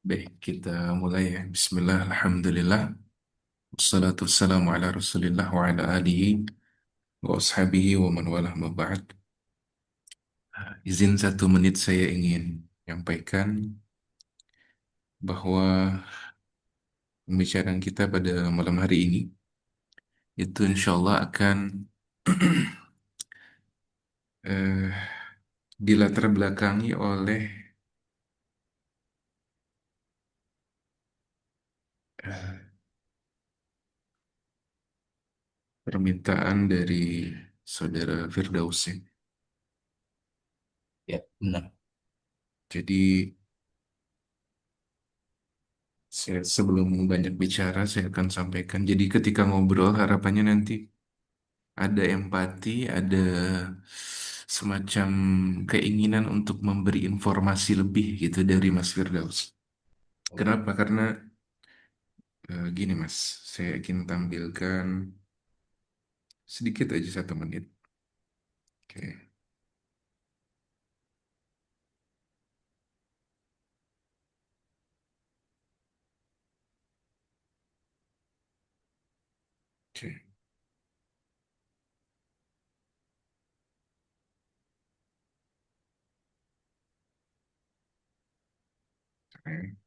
Baik, kita mulai ya. Bismillah, alhamdulillah. Wassalatu wassalamu ala rasulillah wa ala alihi wa ashabihi wa man walah ma ba'd. Izin 1 menit saya ingin menyampaikan bahwa pembicaraan kita pada malam hari ini itu insya Allah akan eh, dilatar belakangi oleh eh, permintaan dari saudara Firdaus ya. Ya, benar. Jadi sebelum banyak bicara, saya akan sampaikan. Jadi ketika ngobrol, harapannya nanti ada empati, ada semacam keinginan untuk memberi informasi lebih gitu dari Mas Firdaus. Oke, Kenapa? Karena gini Mas, saya ingin tampilkan sedikit aja 1 menit. Oke, oke, oke.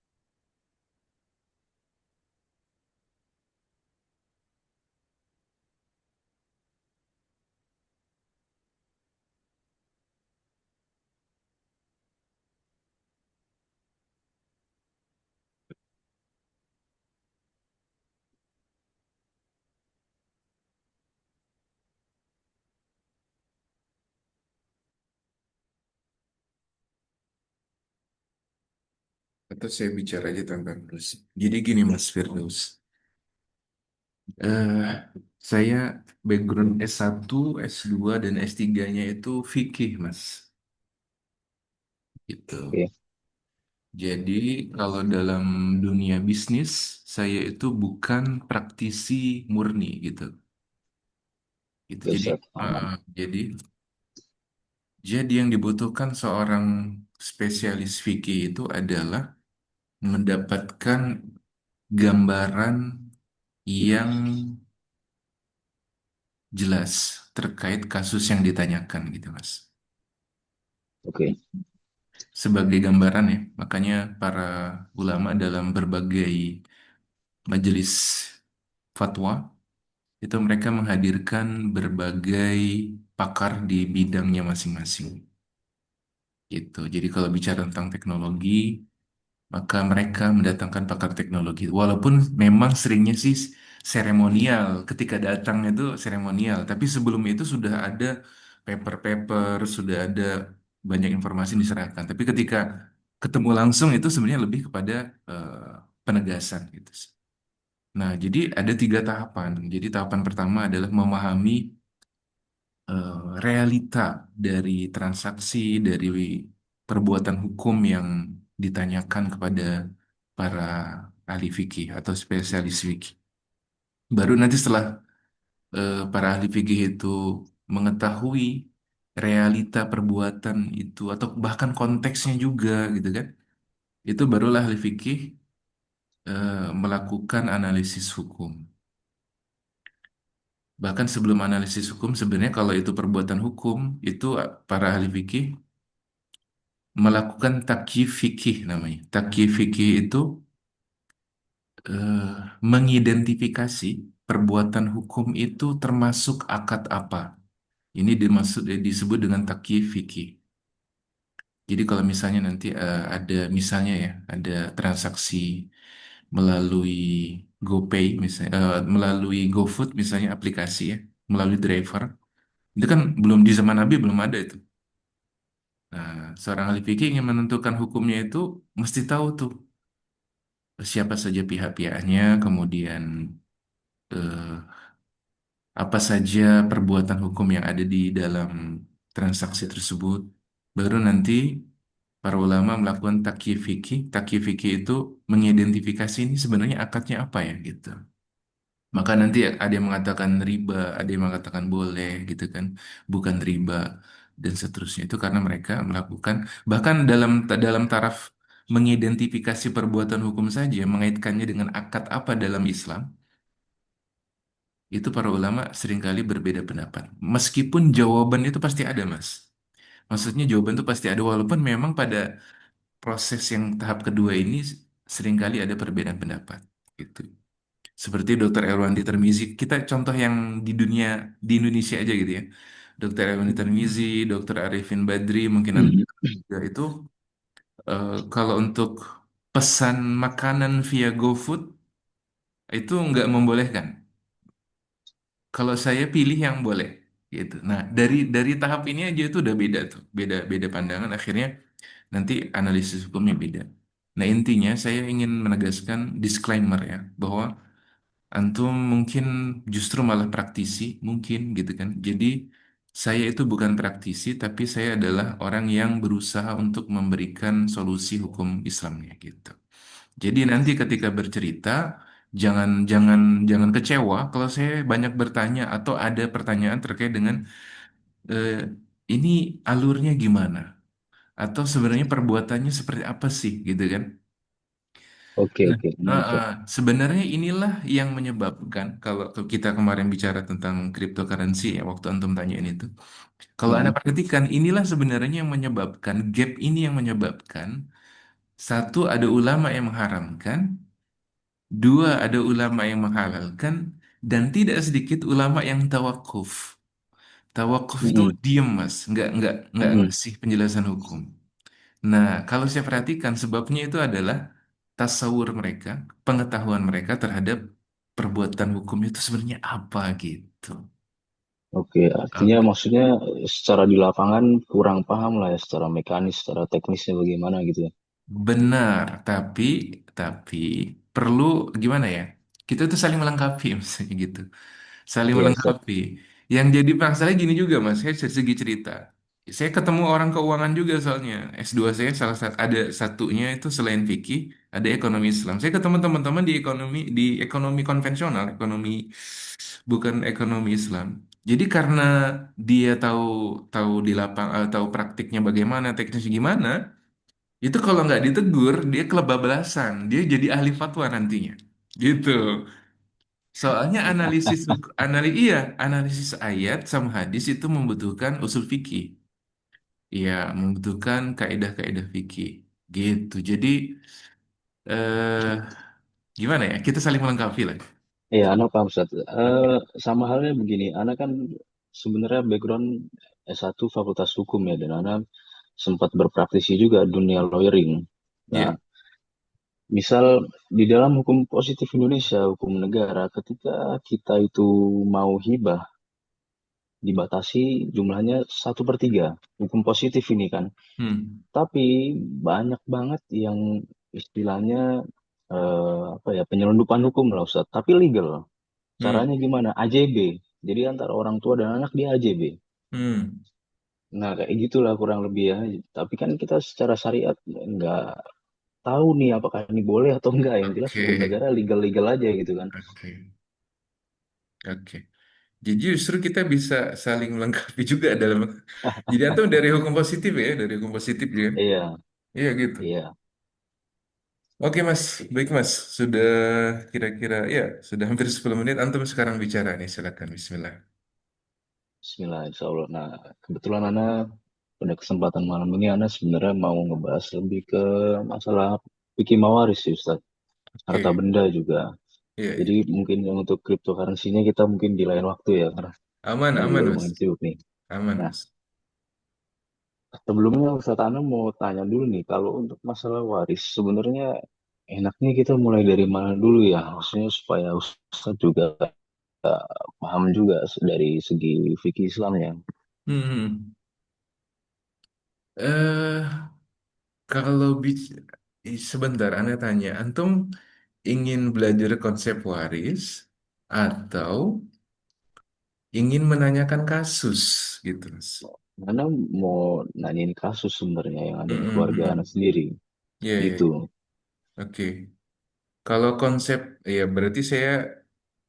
Atau saya bicara aja tanpa terus. Jadi gini Mas Firdaus, eh saya background S1, S2, dan S3-nya itu fikih Mas. Gitu. oke, Jadi kalau dalam dunia bisnis, saya itu bukan praktisi murni gitu. Gitu. oke, Jadi, siap, uh, aman. jadi, jadi yang dibutuhkan seorang spesialis fikih itu adalah mendapatkan gambaran yang jelas terkait kasus yang ditanyakan gitu, Mas. Oke, Sebagai gambaran ya, makanya para ulama dalam berbagai majelis fatwa itu mereka menghadirkan berbagai pakar di bidangnya masing-masing gitu. Jadi kalau bicara tentang teknologi, maka mereka mendatangkan pakar teknologi. Walaupun memang seringnya sih seremonial, ketika datang itu seremonial, tapi sebelum itu sudah ada paper-paper, sudah ada banyak informasi yang diserahkan. Tapi ketika ketemu langsung itu sebenarnya lebih kepada penegasan gitu. Nah, jadi ada 3 tahapan. Jadi tahapan pertama adalah memahami realita dari transaksi, dari perbuatan hukum yang ditanyakan kepada para ahli fikih atau spesialis fikih. Baru nanti setelah para ahli fikih itu mengetahui realita perbuatan itu atau bahkan konteksnya juga gitu kan, itu barulah ahli fikih melakukan analisis hukum. Bahkan sebelum analisis hukum, sebenarnya kalau itu perbuatan hukum, itu para ahli fikih melakukan takyif fikih namanya. Takyif fikih itu eh, mengidentifikasi perbuatan hukum itu termasuk akad apa. Ini disebut dengan takyif fikih. Jadi kalau misalnya nanti ada misalnya ya, ada transaksi melalui GoPay misalnya, melalui GoFood misalnya aplikasi ya, melalui driver. Itu kan belum di zaman Nabi belum ada itu. Nah, seorang ahli fikih ingin menentukan hukumnya itu mesti tahu tuh siapa saja pihak-pihaknya, kemudian eh, apa saja perbuatan hukum yang ada di dalam transaksi tersebut. Baru nanti para ulama melakukan takyif fikih. Takyif fikih itu mengidentifikasi ini sebenarnya akadnya apa ya gitu. Maka nanti ada yang mengatakan riba, ada yang mengatakan boleh gitu kan, bukan riba. dan seterusnya. Itu karena mereka melakukan bahkan dalam taraf mengidentifikasi perbuatan hukum saja mengaitkannya dengan akad apa dalam Islam, itu para ulama seringkali berbeda pendapat. Meskipun jawaban itu pasti ada, Mas. Maksudnya jawaban itu pasti ada walaupun memang pada proses yang tahap kedua ini seringkali ada perbedaan pendapat gitu. Seperti Dr. Erwandi Termizi, kita contoh yang di dunia di Indonesia aja gitu ya. Dr. Erwandi Termizi, Dr. Arifin Badri, mungkin Anda juga itu kalau untuk pesan makanan via GoFood itu nggak membolehkan. Kalau saya pilih yang boleh gitu. Nah, dari tahap ini aja itu udah beda tuh, beda beda pandangan. Akhirnya nanti analisis hukumnya beda. Nah, intinya saya ingin menegaskan disclaimer ya, bahwa antum mungkin justru malah praktisi, mungkin gitu kan. Jadi saya itu bukan praktisi, tapi saya adalah orang yang berusaha untuk memberikan solusi hukum Islamnya gitu. Jadi nanti ketika bercerita, jangan jangan jangan kecewa kalau saya banyak bertanya atau ada pertanyaan terkait dengan eh, ini alurnya gimana, atau sebenarnya perbuatannya seperti apa sih gitu kan. Oke, Nah, oke. Menarik, Ustaz. sebenarnya inilah yang menyebabkan kalau kita kemarin bicara tentang cryptocurrency ya waktu antum tanyain itu. Kalau Anda Mm-mm. perhatikan inilah sebenarnya yang menyebabkan gap ini yang menyebabkan satu ada ulama yang mengharamkan, dua ada ulama yang menghalalkan, dan tidak sedikit ulama yang tawakuf. Tawakuf itu Mm-mm. diem mas, nggak Mm-mm. ngasih penjelasan hukum. Nah, kalau saya perhatikan sebabnya itu adalah tasawur mereka, pengetahuan mereka terhadap perbuatan hukum itu sebenarnya apa gitu. Oke, artinya Oke. maksudnya secara di lapangan kurang paham lah ya, secara mekanis, secara teknisnya bagaimana gitu ya. Benar, tapi perlu gimana ya? Kita tuh saling melengkapi misalnya gitu. Saling Iya, Ustaz. melengkapi. Yang jadi masalah gini juga mas, saya dari segi cerita. Saya ketemu orang keuangan juga soalnya. S2 saya salah satu ada satunya itu selain fikih, ada ekonomi Islam. Saya ketemu teman-teman di ekonomi konvensional, ekonomi bukan ekonomi Islam. Jadi karena dia tahu tahu di lapang tahu praktiknya bagaimana, teknisnya gimana, itu kalau nggak ditegur dia kelebablasan, dia jadi ahli fatwa nantinya. Gitu. Soalnya iya, analisis ayat sama hadis itu membutuhkan usul fikih. Iya, membutuhkan kaidah-kaidah fikih. Gitu. Jadi eh gimana ya? Kita saling melengkapi lah. Iya, Ana paham, Ustaz. Oke. Sama halnya begini, Ana kan sebenarnya background S1 Fakultas Hukum ya, dan Ana sempat berpraktisi juga dunia lawyering. Nah, Iya. misal di dalam hukum positif Indonesia, hukum negara, ketika kita itu mau hibah, dibatasi jumlahnya 1/3. Hukum positif ini kan. Hmm. Tapi banyak banget yang istilahnya apa ya, penyelundupan hukum lah Ustaz. Tapi legal. Hmm. Caranya gimana? AJB. Jadi antara orang tua dan anak dia AJB. Hmm. Nah, kayak gitulah kurang lebih ya. Tapi kan kita secara syariat nggak tahu nih apakah ini boleh atau enggak. Yang jelas hukum Oke. negara legal-legal aja gitu kan. Oke. Oke. Jadi justru kita bisa saling melengkapi juga dalam. Jadi antum dari hukum positif ya, dari hukum positif ya. Iya, Iya gitu. iya. Oke Mas, baik Mas. Sudah kira-kira ya, sudah hampir 10 menit. Antum sekarang bicara nih, silakan. Bismillah. Bismillah, insya Allah. Nah, kebetulan Ana pada kesempatan malam ini Ana sebenarnya mau ngebahas lebih ke masalah fikih mawaris sih Ustaz. Harta Oke, benda juga. iya, Jadi iya. mungkin yang untuk cryptocurrency-nya kita mungkin di lain waktu ya, karena Aman, Ana juga aman Mas. lumayan sibuk nih. Aman Nah, Mas. sebelumnya Ustaz Ana mau tanya dulu nih, kalau untuk masalah waris, sebenarnya enaknya kita mulai dari mana dulu ya? Maksudnya supaya Ustaz juga paham juga dari segi fikih Islam ya. Hmm. Eh, kalau sebentar, Anda tanya, antum ingin belajar konsep waris atau ingin menanyakan kasus gitu Mas? Ana mau nanyain kasus sebenarnya yang ada Hmm, di hmm, keluarga hmm. Ana sendiri. Iya, iya, Gitu. iya. Oke. Kalau konsep, ya berarti saya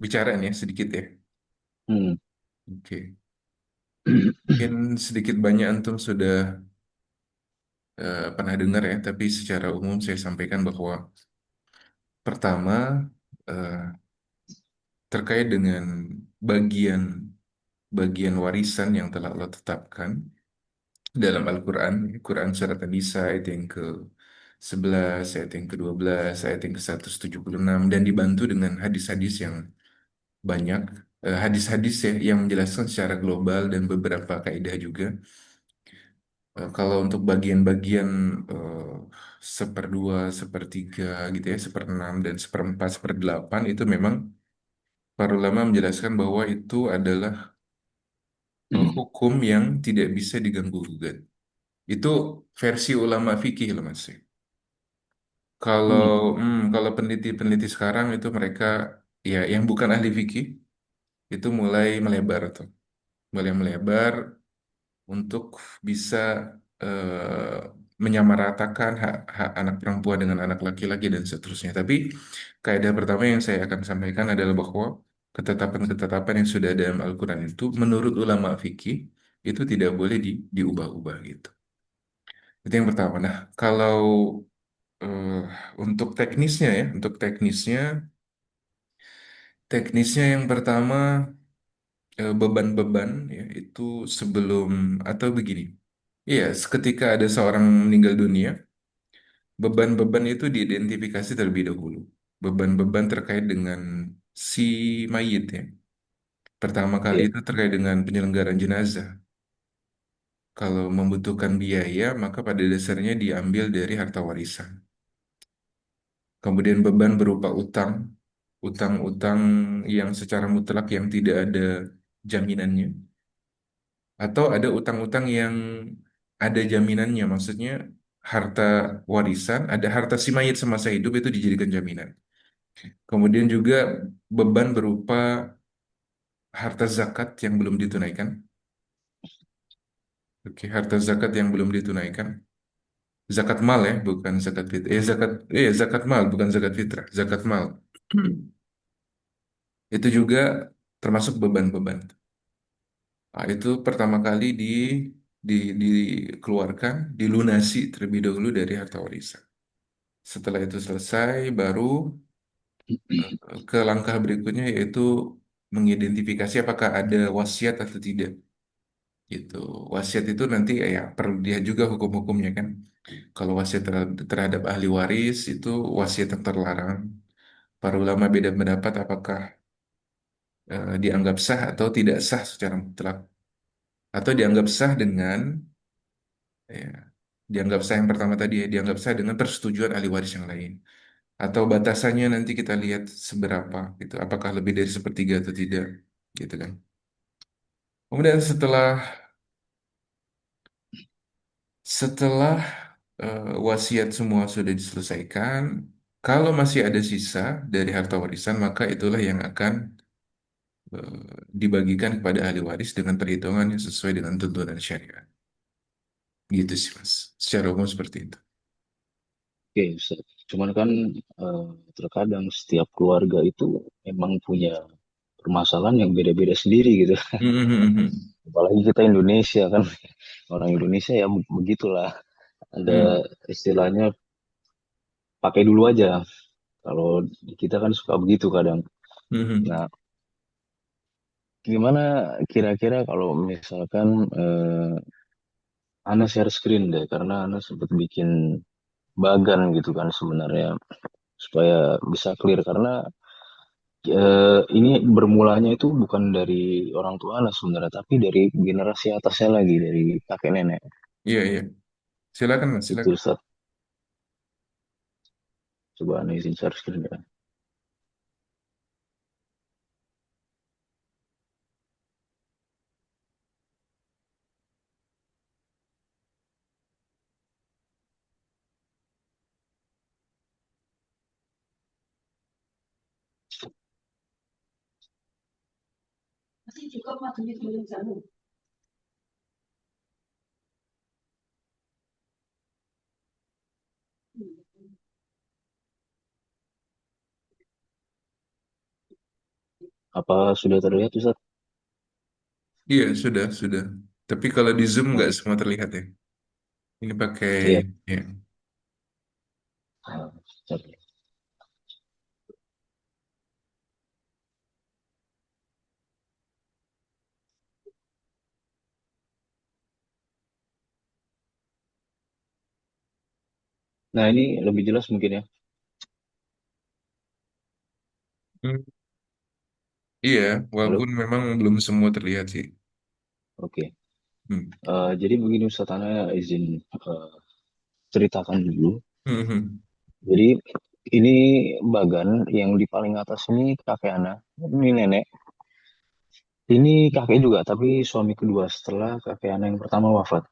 bicara nih ya, sedikit ya. Hmm. Oke. Mungkin sedikit banyak antum sudah pernah dengar ya, tapi secara umum saya sampaikan bahwa pertama eh, terkait dengan bagian bagian warisan yang telah Allah tetapkan dalam Al-Quran, Quran surat An-Nisa ayat yang ke-11, ayat yang ke-12, ayat yang ke-176, dan dibantu dengan hadis-hadis yang banyak, hadis-hadis ya yang menjelaskan secara global dan beberapa kaidah juga. Kalau untuk bagian-bagian eh, seperdua, sepertiga gitu ya, seperenam dan seperempat, seperdelapan itu memang para ulama menjelaskan bahwa itu adalah hukum yang tidak bisa diganggu gugat. Itu versi ulama fikih loh Mas. Kalau Hmm. kalau peneliti-peneliti sekarang itu mereka ya yang bukan ahli fikih itu mulai melebar tuh, mulai melebar untuk bisa eh, menyamaratakan hak anak perempuan dengan anak laki-laki dan seterusnya. Tapi kaidah pertama yang saya akan sampaikan adalah bahwa ketetapan-ketetapan yang sudah ada dalam Al-Quran itu menurut ulama fikih itu tidak boleh diubah-ubah gitu. Itu yang pertama. Nah, kalau eh, untuk teknisnya ya, untuk teknisnya yang pertama beban-beban ya itu sebelum atau begini. Iya, ketika ada seorang meninggal dunia, beban-beban itu diidentifikasi terlebih dahulu. Beban-beban terkait dengan si mayit ya. Pertama kali Iya. itu terkait dengan penyelenggaraan jenazah. Kalau membutuhkan biaya, maka pada dasarnya diambil dari harta warisan. Kemudian beban berupa utang, utang-utang yang secara mutlak yang tidak ada jaminannya. Atau ada utang-utang yang ada jaminannya, maksudnya harta warisan, ada harta si mayit semasa hidup itu dijadikan jaminan. Kemudian juga beban berupa harta zakat yang belum ditunaikan. Oke, harta zakat yang belum ditunaikan. Zakat mal ya, bukan zakat fitrah. Zakat mal, bukan zakat fitrah. Zakat mal. Itu juga termasuk beban-beban. Nah, itu pertama kali dikeluarkan, dilunasi terlebih dahulu dari harta warisan. Setelah itu selesai, baru ke langkah berikutnya yaitu mengidentifikasi apakah ada wasiat atau tidak. Gitu. Wasiat itu nanti ya perlu dia juga hukum-hukumnya kan. Kalau wasiat terhadap ahli waris itu wasiat yang terlarang. Para ulama beda pendapat apakah dianggap sah atau tidak sah secara mutlak. Atau dianggap sah dengan ya, dianggap sah yang pertama tadi ya, dianggap sah dengan persetujuan ahli waris yang lain. Atau batasannya nanti kita lihat seberapa gitu. Apakah lebih dari sepertiga atau tidak gitu kan. Kemudian setelah wasiat semua sudah diselesaikan, kalau masih ada sisa dari harta warisan, maka itulah yang akan dibagikan kepada ahli waris dengan perhitungan yang sesuai dengan tuntunan syariat. Gitu sih, Mas. Secara umum seperti itu. Oke, Ustaz. Cuman kan eh, terkadang setiap keluarga itu emang punya permasalahan yang beda-beda sendiri gitu. Mhm, Apalagi kita Indonesia kan, orang Indonesia ya begitulah. Ada mhm, istilahnya pakai dulu aja. Kalau kita kan suka begitu kadang. mhm, Nah, mhm. gimana kira-kira kalau misalkan Ana share screen deh, karena Ana sempat bikin bagan gitu kan sebenarnya supaya bisa clear karena ini bermulanya itu bukan dari orang tua Ana sebenarnya, tapi dari generasi atasnya lagi dari kakek nenek. Iya, iya. Silakan, Mas. Itu Silakan. Ustaz, coba Ana izin share screen ya. Apa sudah terlihat Ustaz? Iya, sudah. Tapi kalau di Zoom nggak Oh, semua terlihat ya. Ini pakai, iya. ya. Ah, sorry. Nah, ini lebih jelas mungkin ya. Hmm, iya, Halo? walaupun memang belum semua terlihat sih. Oke. Hmm. Jadi begini Ustaz, Ana izin ceritakan dulu. Hmm, hmm. Jadi ini Bagan yang di paling atas ini kakek Ana. Ini nenek. Ini kakek juga, tapi suami kedua setelah kakek Ana yang pertama wafat.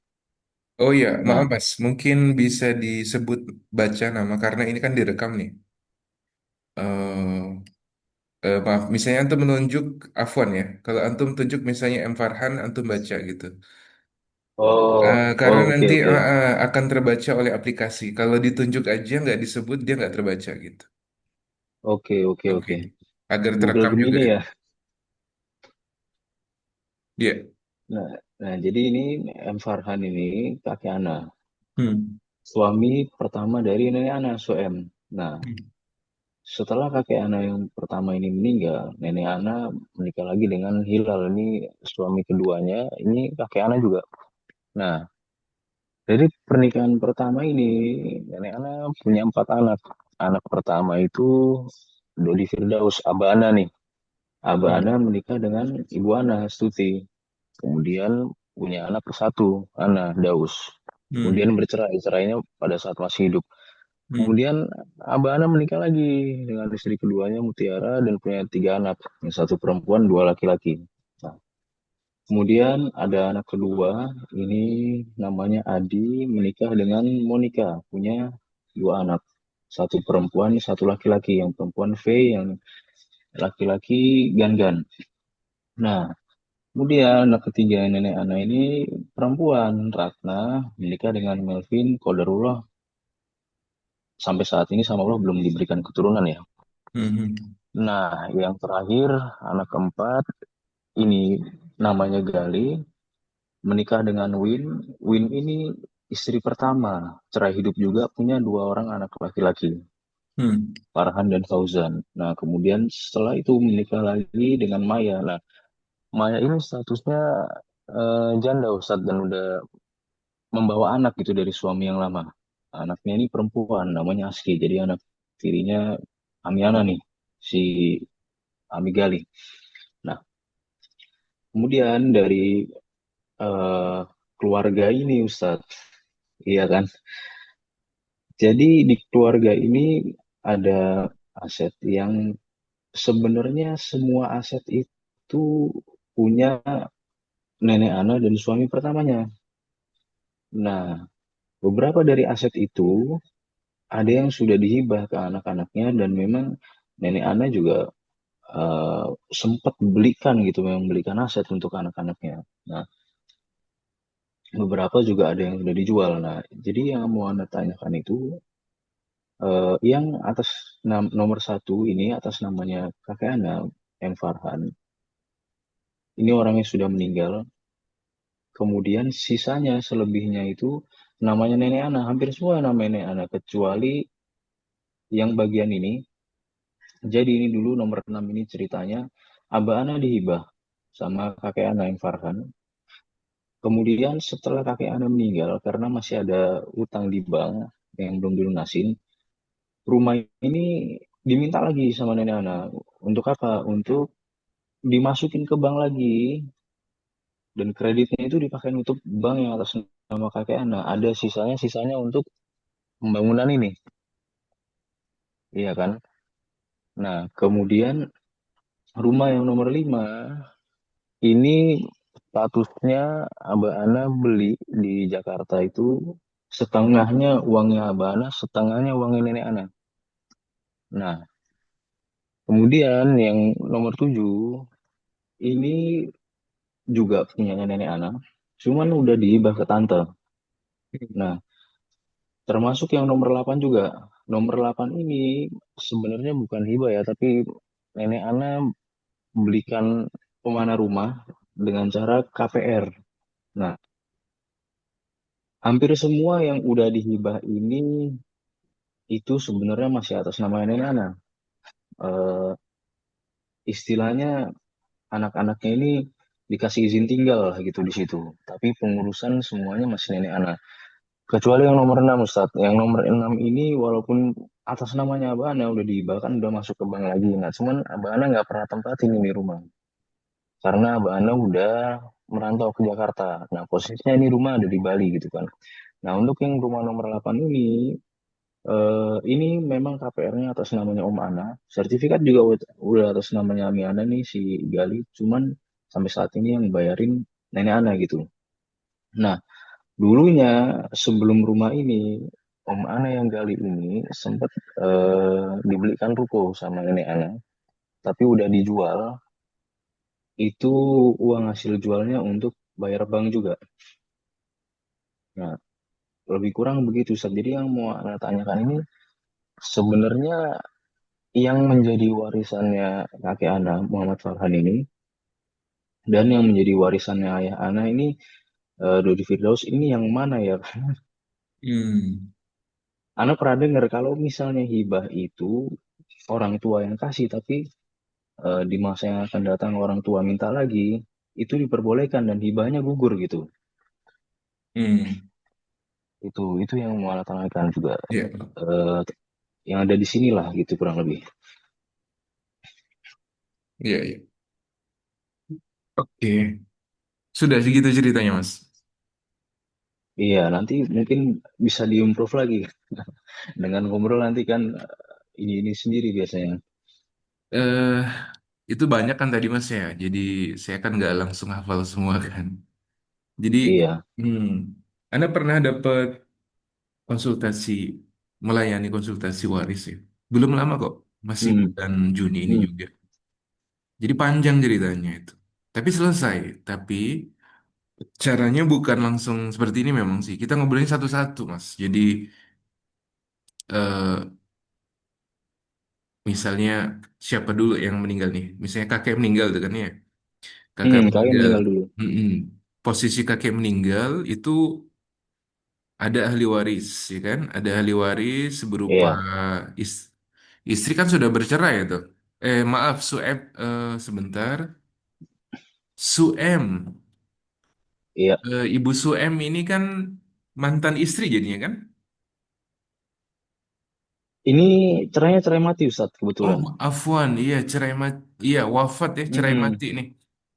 Oh iya, maaf Nah, Mas, mungkin bisa disebut baca nama karena ini kan direkam nih. Maaf, misalnya antum menunjuk Afwan ya. Kalau antum tunjuk misalnya M Farhan, antum baca gitu. Karena oke nanti oke. akan terbaca oleh aplikasi. Kalau ditunjuk aja nggak disebut, dia nggak terbaca gitu. Oke oke Oke, oke. agar Udah terekam juga begini ya. ya. Iya. Nah, nah jadi ini M Farhan ini kakek Ana. Hmm. Suami pertama dari nenek Ana, Soem. Nah, setelah kakek Ana yang pertama ini meninggal, nenek Ana menikah lagi dengan Hilal. Ini suami keduanya, ini kakek Ana juga. Nah, dari pernikahan pertama ini, nenek Ana punya empat anak. Anak pertama itu Dodi Firdaus, Aba Ana nih. Aba Ana Hmm. menikah dengan Ibu Ana, Stuti. Kemudian punya anak satu, Ana, Daus. Hmm. Kemudian bercerai, cerainya pada saat masih hidup. Hmm. Kemudian Aba Ana menikah lagi dengan istri keduanya Mutiara dan punya tiga anak, yang satu perempuan, dua laki-laki. Nah, kemudian ada anak kedua, ini namanya Adi, menikah dengan Monica, punya dua anak, satu perempuan, satu laki-laki. Yang perempuan V, yang laki-laki Gangan. Nah, kemudian anak ketiga nenek Ana ini perempuan, Ratna, menikah dengan Melvin Kodarullah. Sampai saat ini sama Allah belum diberikan keturunan ya. Hmm. Hmm. Nah, yang terakhir, anak keempat, ini namanya Gali, menikah dengan Win. Win ini istri pertama, cerai hidup juga, punya dua orang anak laki-laki, Hmm. Farhan dan Fauzan. Nah, kemudian setelah itu menikah lagi dengan Maya. Nah, Maya ini statusnya janda Ustadz dan udah membawa anak gitu dari suami yang lama. Anaknya ini perempuan, namanya Aski. Jadi anak tirinya Amiana nih, si Ami Gali. Nah, kemudian dari eh, keluarga ini Ustadz, iya kan? Jadi di keluarga ini ada aset yang sebenarnya semua aset itu punya nenek Ana dan suami pertamanya. Nah, beberapa dari aset itu ada yang sudah dihibah ke anak-anaknya dan memang nenek Ana juga eh, sempat belikan gitu, memang belikan aset untuk anak-anaknya. Nah, beberapa juga ada yang sudah dijual. Nah, jadi yang mau Anda tanyakan itu yang atas nomor satu ini atas namanya kakek Anda, M. Farhan. Ini orang yang sudah meninggal. Kemudian sisanya selebihnya itu namanya nenek Ana. Hampir semua nama nenek Ana kecuali yang bagian ini. Jadi ini dulu nomor 6 ini ceritanya. Aba Ana dihibah sama kakek Ana yang Farhan. Kemudian setelah kakek Ana meninggal karena masih ada utang di bank yang belum dilunasin, rumah ini diminta lagi sama nenek Ana. Untuk apa? Untuk dimasukin ke bank lagi dan kreditnya itu dipakai untuk bank yang atas nama kakek Ana. Ada sisanya untuk pembangunan ini, iya kan? Nah, kemudian rumah yang nomor 5 ini statusnya Abah Ana beli di Jakarta itu setengahnya uangnya Abah Ana, setengahnya uangnya nenek Ana. Nah, kemudian yang nomor 7 ini juga punyanya nenek Ana, cuman udah dihibah ke tante. Nah, termasuk yang nomor 8 juga. Nomor 8 ini sebenarnya bukan hibah ya, tapi nenek Ana belikan pemanah rumah dengan cara KPR. Nah, hampir semua yang udah dihibah ini itu sebenarnya masih atas nama nenek Ana. Eh, istilahnya anak-anaknya ini dikasih izin tinggal lah gitu di situ. Tapi pengurusan semuanya masih nenek Ana. Kecuali yang nomor 6 Ustadz. Yang nomor 6 ini walaupun atas namanya Abah Ana udah dihibah kan udah masuk ke bank lagi. Nah, cuman Abah Ana nggak pernah tempatin ini rumah. Karena Abah Ana udah merantau ke Jakarta. Nah, posisinya ini rumah ada di Bali gitu kan. Nah, untuk yang rumah nomor 8 ini memang KPR-nya atas namanya Om Ana. Sertifikat juga udah atas namanya Ami Ana nih si Gali. Cuman sampai saat ini yang bayarin Nenek Ana gitu. Nah, dulunya sebelum rumah ini, Om Ana yang gali ini sempat dibelikan ruko sama Nenek Ana. Tapi udah dijual, itu uang hasil jualnya untuk bayar bank juga. Nah, lebih kurang begitu, Ustaz. Jadi yang mau Ana tanyakan ini sebenarnya yang menjadi warisannya kakek Ana, Muhammad Farhan ini, dan yang menjadi warisannya ayah Ana ini, Dodi Firdaus ini yang mana ya? Hmm. Ana pernah dengar kalau misalnya hibah itu orang tua yang kasih, tapi di masa yang akan datang orang tua minta lagi, itu diperbolehkan dan hibahnya gugur gitu. Hmm. Itu yang mau Ana tanyakan juga. Ya, Eh, yang ada di sinilah gitu kurang lebih. ya, ya. Oke. Sudah segitu ceritanya, Mas. Iya, nanti mungkin bisa diimprove lagi dengan ngobrol nanti kan ini sendiri biasanya. Eh, itu banyak kan tadi, Mas ya. Jadi saya kan nggak langsung hafal semua kan. Jadi, Iya. hmm, Anda pernah dapat konsultasi, melayani konsultasi waris ya? Belum lama kok, masih Hmm, bulan Juni ini hmm, juga. Jadi panjang ceritanya itu. Tapi selesai. Tapi caranya bukan langsung seperti ini memang sih. Kita ngobrolin satu-satu, Mas. Jadi eh, misalnya siapa dulu yang meninggal nih? Misalnya kakek meninggal tuh kan ya. Kakak kakek meninggal. meninggal dulu. Mm-mm. Posisi kakek meninggal itu ada ahli waris, ya kan? Ada ahli waris berupa Iya, is- istri kan sudah bercerai itu. Maaf, sebentar. Suem. iya. Ibu Suem ini kan mantan istri jadinya kan? Ini cerai mati Ustadz Oh, kebetulan. Afwan, iya cerai mati, iya wafat ya cerai Hmm, mati nih.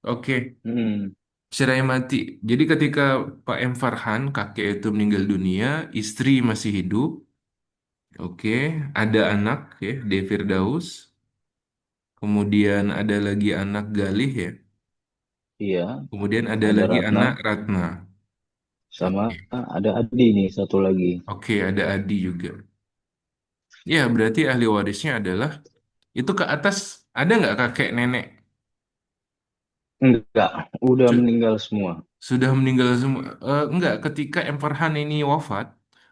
Oke, hmm, cerai mati. Jadi ketika Pak M Farhan kakek itu meninggal dunia, istri masih hidup. Oke, ada anak ya, De Firdaus. Kemudian ada lagi anak Galih ya. iya. Kemudian ada Ada lagi Ratna anak Ratna. sama Oke, ada Adi nih satu lagi. oke ada Adi juga. Ya, berarti ahli warisnya adalah itu ke atas ada nggak kakek nenek? Enggak, udah Su- meninggal semua. Sudah meninggal semua. Enggak, ketika M Farhan ini wafat,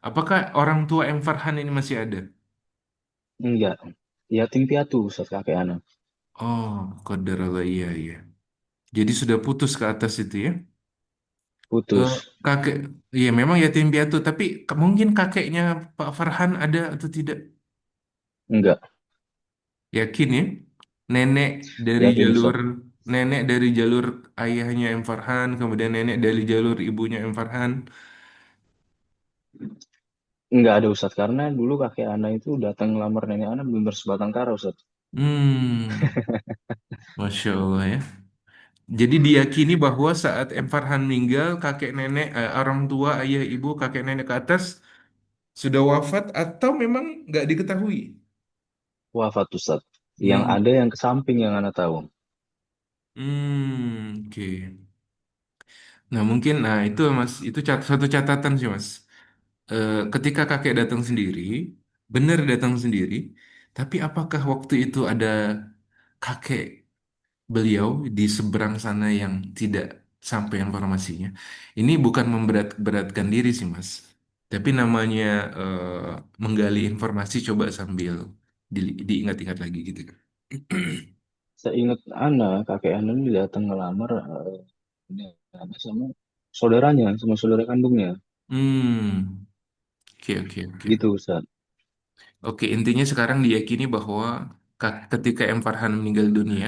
apakah orang tua M Farhan ini masih ada? Enggak. Yatim piatu Ustaz kakek anak. Oh, qadarullah iya iya. Jadi sudah putus ke atas itu ya. Eh, Putus. kakek, iya memang yatim piatu, tapi mungkin kakeknya Pak Farhan ada atau tidak? Enggak. Yakin ya? Nenek dari Yakin jalur Ustaz. nenek dari jalur ayahnya M Farhan, kemudian nenek dari jalur ibunya M Farhan. Enggak ada Ustaz karena dulu kakek anak itu datang ngelamar nenek anak benar sebatang kara Ustaz. Hmm, Masya Allah ya. Jadi diyakini bahwa saat M. Farhan meninggal, kakek nenek, orang tua, ayah, ibu, kakek nenek ke atas sudah wafat atau memang nggak diketahui. Wafat Ustaz. Yang Hmm, ada yang ke samping yang anak tahu. oke. Nah mungkin, nah itu mas, itu satu catatan sih mas. Ketika kakek datang sendiri, benar datang sendiri, tapi apakah waktu itu ada kakek beliau di seberang sana yang tidak sampai informasinya. Ini bukan memberatkan diri sih, Mas. Tapi namanya menggali informasi coba sambil diingat-ingat lagi gitu kan. Seingat anak, kakek anak ini datang ngelamar. sama saudaranya, sama saudara kandungnya. Hmm, oke oke oke. Gitu, Ustaz. Oke, intinya sekarang diyakini bahwa ketika M. Farhan meninggal dunia,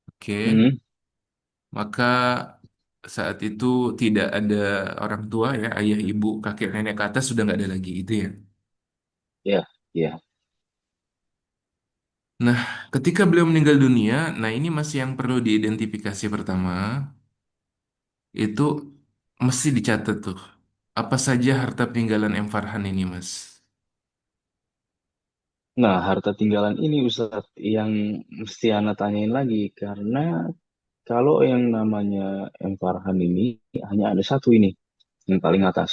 oke, Hmm, maka saat itu tidak ada orang tua ya, ayah, ibu, kakek, nenek ke atas sudah nggak ada lagi itu ya. ya, ya. Nah, ketika beliau meninggal dunia, nah ini masih yang perlu diidentifikasi pertama, itu mesti dicatat tuh. Apa saja harta peninggalan M. Farhan ini, Mas? Nah, harta tinggalan ini Ustaz yang mesti Ana tanyain lagi karena kalau yang namanya M. Farhan ini hanya ada satu ini yang paling atas.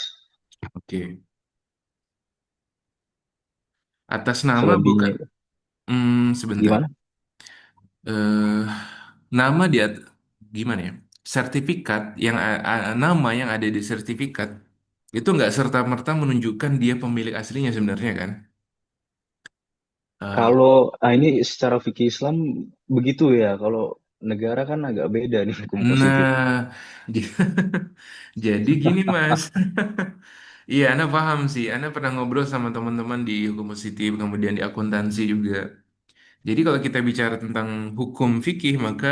Oke. Atas nama bukan, Selebihnya sebentar. gimana? eh Nama dia gimana ya? Sertifikat yang nama yang ada di sertifikat itu nggak serta-merta menunjukkan dia pemilik aslinya sebenarnya kan? Eh, Kalau ini secara fikih Islam begitu ya. Kalau negara kan agak beda nih hukum positif. nah, j- jadi gini Mas. Iya, Anda paham sih. Anda pernah ngobrol sama teman-teman di hukum positif, kemudian di akuntansi juga. Jadi kalau kita bicara tentang hukum fikih, maka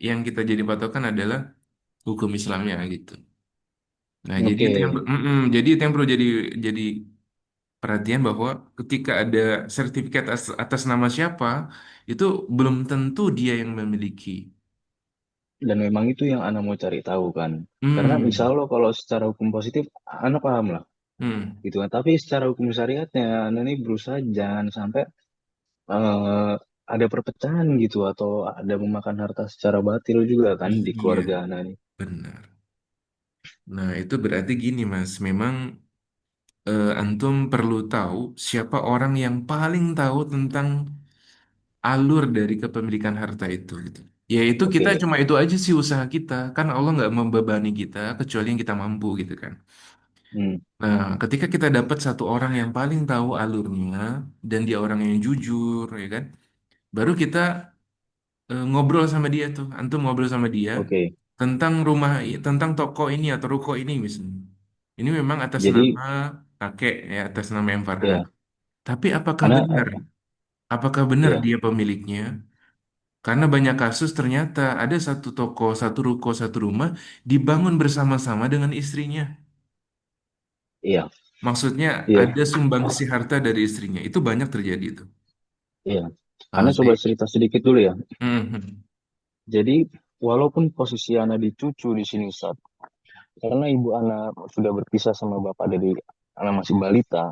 yang kita jadi patokan adalah hukum Islamnya gitu. Nah, jadi Oke, itu yang jadi itu yang perlu jadi perhatian bahwa ketika ada sertifikat atas nama siapa, itu belum tentu dia yang memiliki. dan memang itu yang Ana mau cari tahu kan. Karena misal Hmm, lo kalau secara hukum positif Ana paham lah hmm, gitu kan. Tapi secara hukum syariatnya Ana ini berusaha jangan sampai eh, ada perpecahan gitu atau ada memakan harta secara batil juga kan di iya, keluarga Ana ini. benar. Nah, itu berarti gini, Mas. Memang antum perlu tahu siapa orang yang paling tahu tentang alur dari kepemilikan harta itu gitu. Yaitu kita Oke, cuma itu aja sih usaha kita. Kan Allah nggak membebani kita kecuali yang kita mampu gitu kan. hmm, Nah, ketika kita dapat satu orang yang paling tahu alurnya dan dia orang yang jujur, ya kan, baru kita ngobrol sama dia tuh. Antum ngobrol sama dia oke. tentang tentang toko ini atau ruko ini misalnya. Ini memang atas Jadi nama kakek ya, atas nama M. Farhan. ya, Tapi apakah Ana benar? Apakah benar ya, dia pemiliknya? Karena banyak kasus ternyata ada satu toko, satu ruko, satu rumah dibangun bersama-sama dengan istrinya. iya, Maksudnya iya, ada sumbangsi harta dari istrinya. Itu banyak terjadi itu. iya. Ana Ah, coba sih. cerita sedikit dulu ya. Mhm. Jadi walaupun posisi Ana di cucu di sini Ustaz, karena ibu Ana sudah berpisah sama bapak dari Ana masih balita.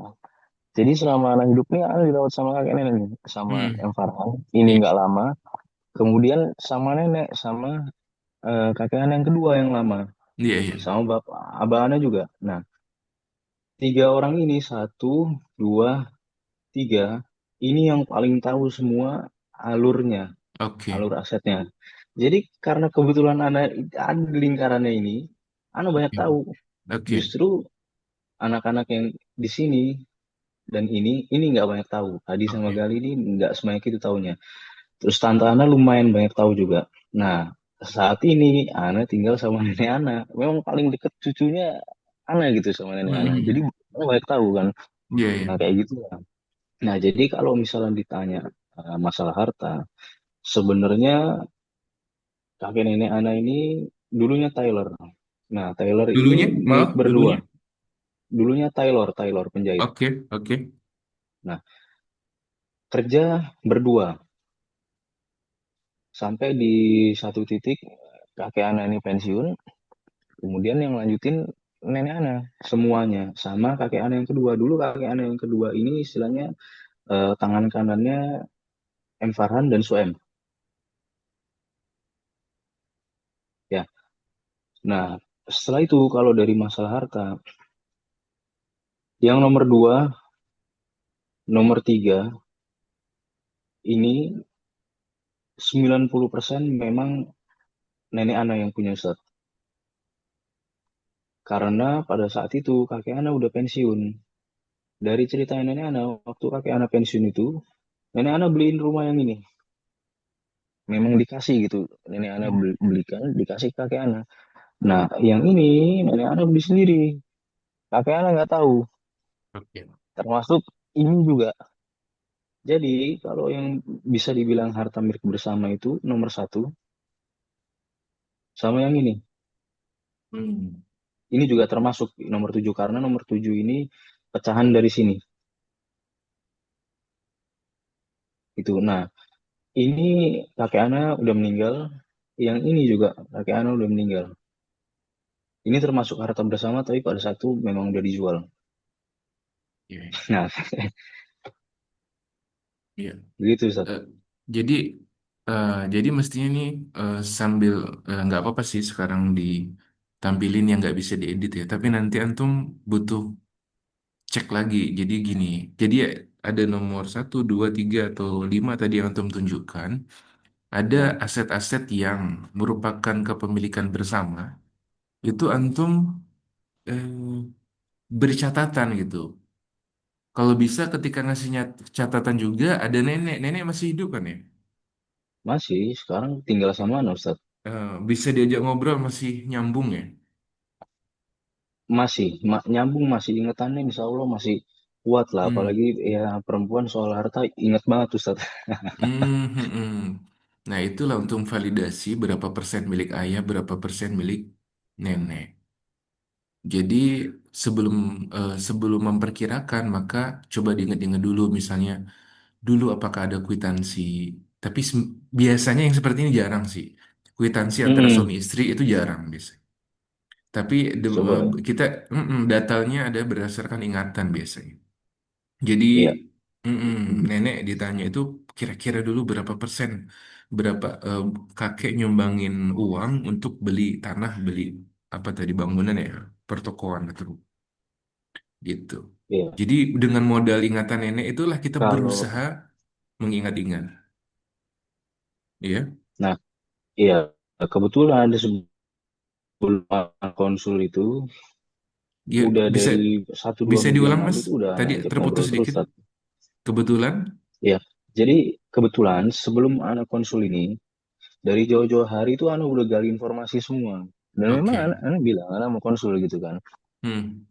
Jadi selama Ana hidup nih Ana dirawat sama kakek nenek nih, sama Hmm. M. Farhan. Ini Iya, nggak lama. Kemudian sama nenek, sama kakek Ana yang kedua yang lama, iya, iya. sama bapak abah Ana juga. Nah, tiga orang ini satu, dua, tiga, ini yang paling tahu semua alurnya, Oke, alur asetnya. Jadi karena kebetulan Ana ada di lingkarannya ini, Ana banyak oke, tahu. oke, Justru anak-anak yang di sini dan ini nggak banyak tahu. Adi sama oke. Gali ini nggak sebanyak itu tahunya. Terus tante Ana lumayan banyak tahu juga. Nah, saat ini Ana tinggal sama nenek Ana. Memang paling deket cucunya Ana gitu sama nenek Ana. Jadi Hmm. Ana banyak tahu kan. Iya, iya. Nah, kayak gitu lah. Nah, jadi kalau misalnya ditanya masalah harta, sebenarnya kakek nenek Ana ini dulunya Tailor. Nah, Tailor ini Dulunya, milik maaf, berdua. dulunya. Dulunya Tailor penjahit. Oke, oke, Nah, kerja berdua sampai di satu titik kakek Ana ini pensiun, kemudian yang lanjutin nenek Ana semuanya sama kakek Ana yang kedua. Dulu kakek Ana yang kedua ini istilahnya tangan kanannya M Farhan dan Suem. Ya. Nah, setelah itu kalau dari masalah harta, yang nomor dua, nomor tiga ini 90% memang nenek Ana yang punya Ustaz. Karena pada saat itu kakek Ana udah pensiun. Dari cerita nenek Ana, waktu kakek Ana pensiun itu, nenek Ana beliin rumah yang ini. memang dikasih gitu. Nenek anak Hmm. belikan, dikasih kakek anak. Nah, yang ini nenek anak beli sendiri. Kakek anak nggak tahu. Oke. Termasuk ini juga. Jadi, kalau yang bisa dibilang harta milik bersama itu nomor satu, sama yang ini. Hmm. Ini juga termasuk nomor tujuh, karena nomor tujuh ini pecahan dari sini. Itu. Nah, ini kakek Ana udah meninggal. Yang ini juga kakek Ana udah meninggal. Ini termasuk harta bersama, tapi pada satu memang udah dijual. Iya, iya. Nah, Iya. begitu Ustaz. Eh, jadi jadi mestinya nih sambil nggak apa-apa sih sekarang ditampilin yang nggak bisa diedit ya. Tapi nanti antum butuh cek lagi. Jadi gini, jadi ada nomor satu, dua, tiga atau lima tadi yang antum tunjukkan. Ada Ya, aset-aset yang merupakan kepemilikan bersama. Itu antum beri catatan gitu. Kalau bisa ketika ngasihnya catatan juga ada nenek. Nenek masih hidup kan ya? masih sekarang tinggal sama Ana Ustaz. Bisa diajak ngobrol masih nyambung ya? Masih nyambung, masih ingetannya insya Allah masih kuat lah. Hmm. Apalagi ya perempuan soal harta ingat banget Ustaz. Hmm. Nah, itulah untuk validasi berapa persen milik ayah, berapa persen milik nenek. Jadi sebelum sebelum memperkirakan maka coba diingat-ingat dulu misalnya dulu apakah ada kwitansi. Tapi biasanya yang seperti ini jarang sih. Kwitansi antara Mm-mm. suami istri itu jarang biasanya. Tapi Coba ya. kita datanya ada berdasarkan ingatan biasanya. Jadi Iya, mm-mm, nenek ditanya itu kira-kira dulu berapa persen, berapa kakek nyumbangin uang untuk beli tanah, beli apa tadi bangunan ya, pertokoan atau gitu. iya. Jadi dengan modal ingatan nenek itulah kita Kalau berusaha mengingat-ingat, ya. nah, iya, kebetulan ada sebelum konsul itu Ya udah bisa dari satu dua bisa minggu yang diulang lalu Mas. itu udah Tadi ngajak terputus ngobrol terus sedikit. Tat. Kebetulan. Ya, jadi kebetulan sebelum anak konsul ini dari jauh-jauh hari itu anak udah gali informasi semua. Dan memang Oke. anak bilang anak mau konsul gitu kan. Hmm.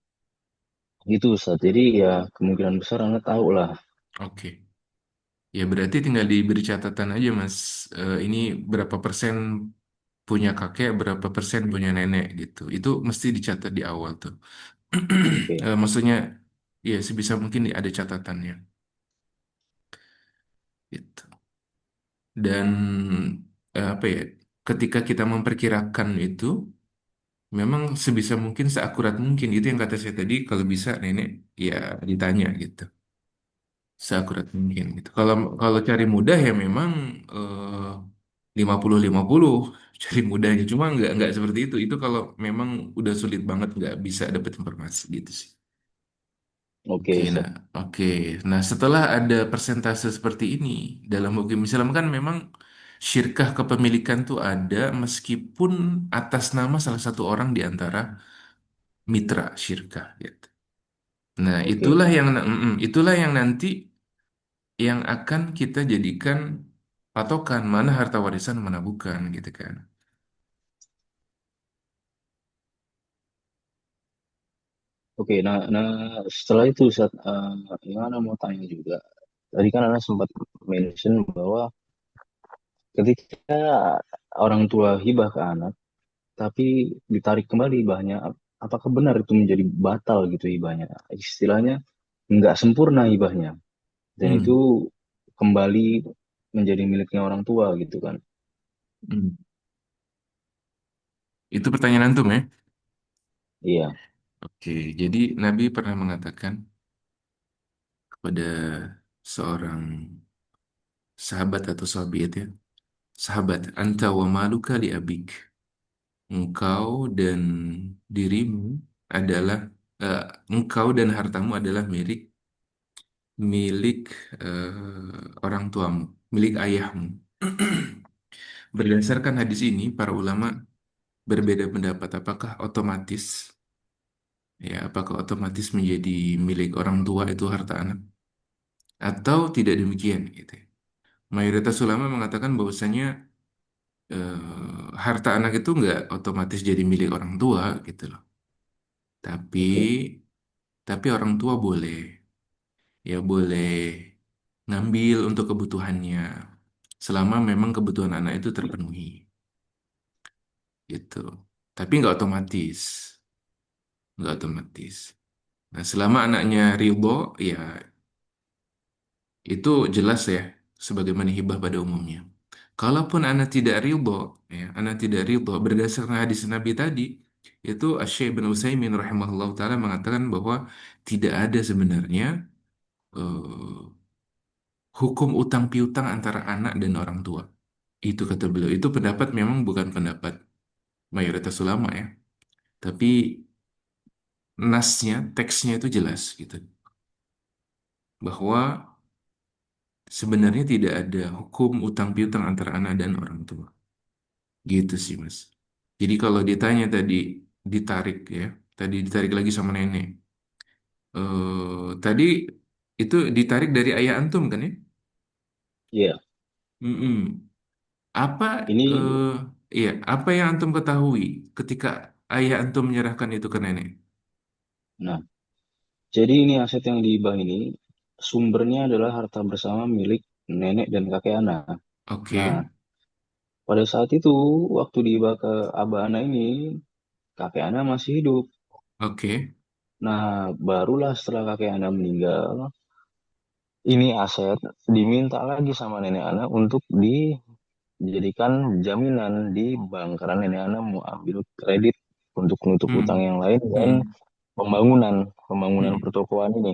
Gitu Ustaz. Jadi ya kemungkinan besar anak tahu lah. Oke. Ya berarti tinggal diberi catatan aja Mas. Ini berapa persen punya kakek, berapa persen punya nenek gitu. Itu mesti dicatat di awal tuh. Oke, Maksudnya ya sebisa mungkin ada catatannya gitu. Dan apa ya? Ketika kita memperkirakan itu, memang sebisa mungkin seakurat mungkin. Itu yang kata saya tadi. Kalau bisa nenek ya ditanya gitu. Seakurat mungkin gitu. Kalau kalau cari mudah ya memang 50-50 cari mudahnya. Cuma nggak seperti itu. Itu kalau memang udah sulit banget nggak bisa dapat informasi gitu sih. oke Oke, nah, Ustaz. oke. Nah, setelah ada persentase seperti ini dalam hukum Islam kan memang syirkah kepemilikan tuh ada meskipun atas nama salah satu orang di antara mitra syirkah gitu. Nah, Oke. itulah yang nanti yang akan kita jadikan patokan mana harta warisan mana bukan gitu kan. Oke, nah setelah itu Ustaz, yang Ana mau tanya juga. Tadi kan Ana sempat mention bahwa ketika orang tua hibah ke anak, tapi ditarik kembali hibahnya, apakah benar itu menjadi batal gitu hibahnya? Istilahnya nggak sempurna hibahnya, dan itu Hmm, kembali menjadi miliknya orang tua gitu kan? hmm. Itu pertanyaan antum ya. Iya, Oke, jadi Nabi pernah mengatakan kepada seorang sahabat atau sahabiat ya, sahabat, anta wa maluka li abik. Engkau dan dirimu adalah eh, engkau dan hartamu adalah milik milik orang tuamu, milik ayahmu. Berdasarkan hadis ini, para ulama berbeda pendapat apakah otomatis menjadi milik orang tua itu harta anak atau tidak demikian gitu. Mayoritas ulama mengatakan bahwasanya Harta anak itu nggak otomatis jadi milik orang tua gitu loh. Tapi Oke. orang tua boleh, ya boleh ngambil untuk kebutuhannya, selama memang kebutuhan anak itu terpenuhi gitu. Tapi nggak otomatis. Nah, selama anaknya ridho, ya itu jelas ya, sebagaimana hibah pada umumnya. Kalaupun anak tidak ridho, ya, anak tidak ridho berdasarkan hadis Nabi tadi, itu Asy-Syaikh bin Utsaimin rahimahullah taala mengatakan bahwa tidak ada sebenarnya eh, hukum utang piutang antara anak dan orang tua. Itu kata beliau. Itu pendapat memang bukan pendapat mayoritas ulama ya, tapi nasnya, teksnya itu jelas gitu, bahwa sebenarnya tidak ada hukum utang piutang antara anak dan orang tua. Gitu sih, Mas. Jadi kalau ditanya tadi ditarik ya, tadi ditarik lagi sama nenek. Tadi itu ditarik dari ayah antum kan ya? Iya. Mm-mm. Apa Ini, eh iya, apa yang antum ketahui ketika ayah antum menyerahkan itu ke nenek? nah, jadi ini aset yang dihibah ini sumbernya adalah harta bersama milik nenek dan kakek anak. Nah, Oke, pada saat itu waktu dihibah ke abah anak ini, kakek anak masih hidup. oke, Nah, barulah setelah kakek anak meninggal, ini aset diminta lagi sama nenek anak untuk dijadikan jaminan di bank karena nenek anak mau ambil kredit untuk menutup utang hmm, yang lain dan hmm, pembangunan pembangunan hmm, pertokoan ini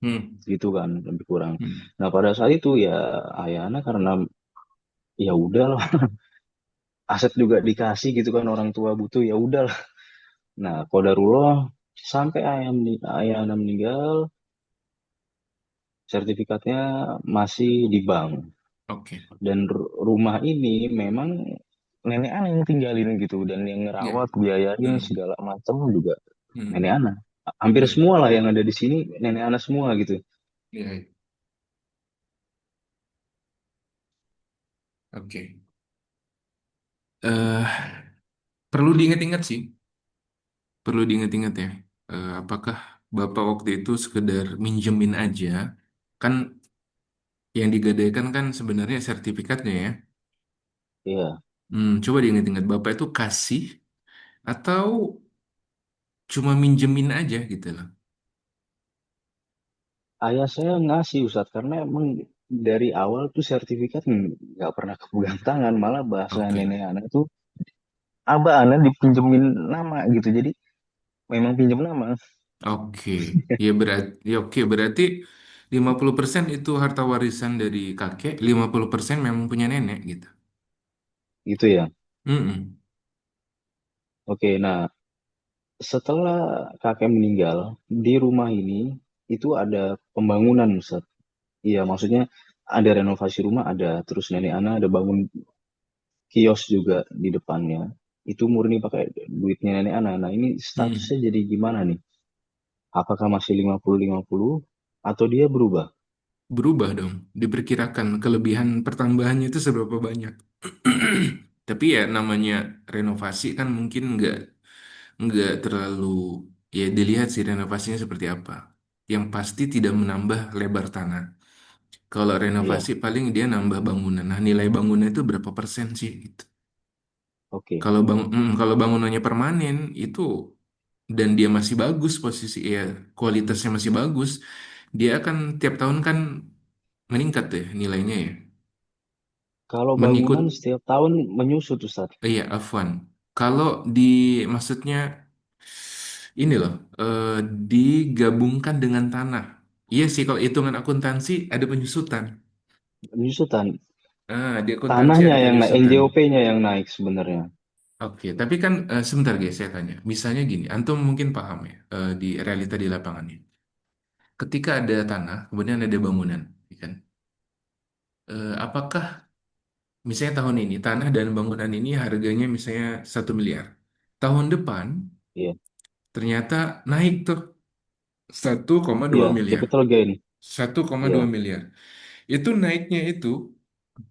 hmm, gitu kan lebih kurang. hmm. Nah pada saat itu ya ayah anak karena ya udahlah aset juga dikasih gitu kan orang tua butuh ya udahlah. Nah qadarullah sampai ayah anak meninggal sertifikatnya masih di bank Oke, dan rumah ini memang nenek anak yang tinggalin gitu dan yang ya, ngerawat biayain hmm, segala macam juga nenek hmm, anak hampir ya, semua lah yang ada di sini nenek anak semua gitu. ya, ya. Oke. eh Perlu diingat-ingat sih, perlu diingat-ingat ya. Apakah Bapak waktu itu sekedar minjemin aja? Kan yang digadaikan kan sebenarnya sertifikatnya ya. Iya, Coba diingat-ingat, Bapak itu kasih atau cuma minjemin aja gitu loh. ayah saya ngasih Ustadz karena emang dari awal tuh sertifikat nggak pernah kepegang tangan malah bahasa Oke, nenek anak tuh abah anak dipinjemin nama gitu jadi memang pinjam nama oke. Ya berarti, ya oke berarti 50% itu harta warisan dari kakek, 50% memang punya nenek gitu. gitu ya. Mm-mm. Oke, nah setelah kakek meninggal di rumah ini itu ada pembangunan Ustadz. Iya, maksudnya ada renovasi rumah ada, terus nenek anak ada bangun kios juga di depannya. Itu murni pakai duitnya nenek anak. Nah, ini statusnya Hmm. jadi gimana nih? Apakah masih 50-50 atau dia berubah? Berubah dong. Diperkirakan kelebihan pertambahannya itu seberapa banyak. Tapi ya namanya renovasi kan mungkin nggak terlalu, ya dilihat sih renovasinya seperti apa. Yang pasti tidak menambah lebar tanah. Kalau Iya, renovasi paling dia nambah bangunan. Nah, nilai bangunan itu berapa persen sih gitu. oke. Kalau bangunannya permanen itu dan dia masih bagus posisi ya, kualitasnya masih bagus, dia akan tiap tahun kan meningkat deh nilainya ya. Kalau Mengikut bangunan setiap tahun menyusut, Ustaz. iya Afwan. Kalau di maksudnya ini loh, digabungkan dengan tanah. Iya sih kalau hitungan akuntansi ada penyusutan. Penyusutan. Di akuntansi Tanahnya ada yang naik, penyusutan. NJOP-nya yang naik sebenarnya. Oke, tapi kan sebentar guys saya tanya. Misalnya gini, antum mungkin paham ya di realita di lapangannya. Ketika ada tanah, kemudian ada bangunan, ya kan? Apakah misalnya tahun ini tanah dan bangunan ini harganya misalnya 1 miliar. Tahun depan Iya, ternyata naik tuh 1,2 iya, miliar. capital gain. 1,2 Iya. miliar. Itu naiknya itu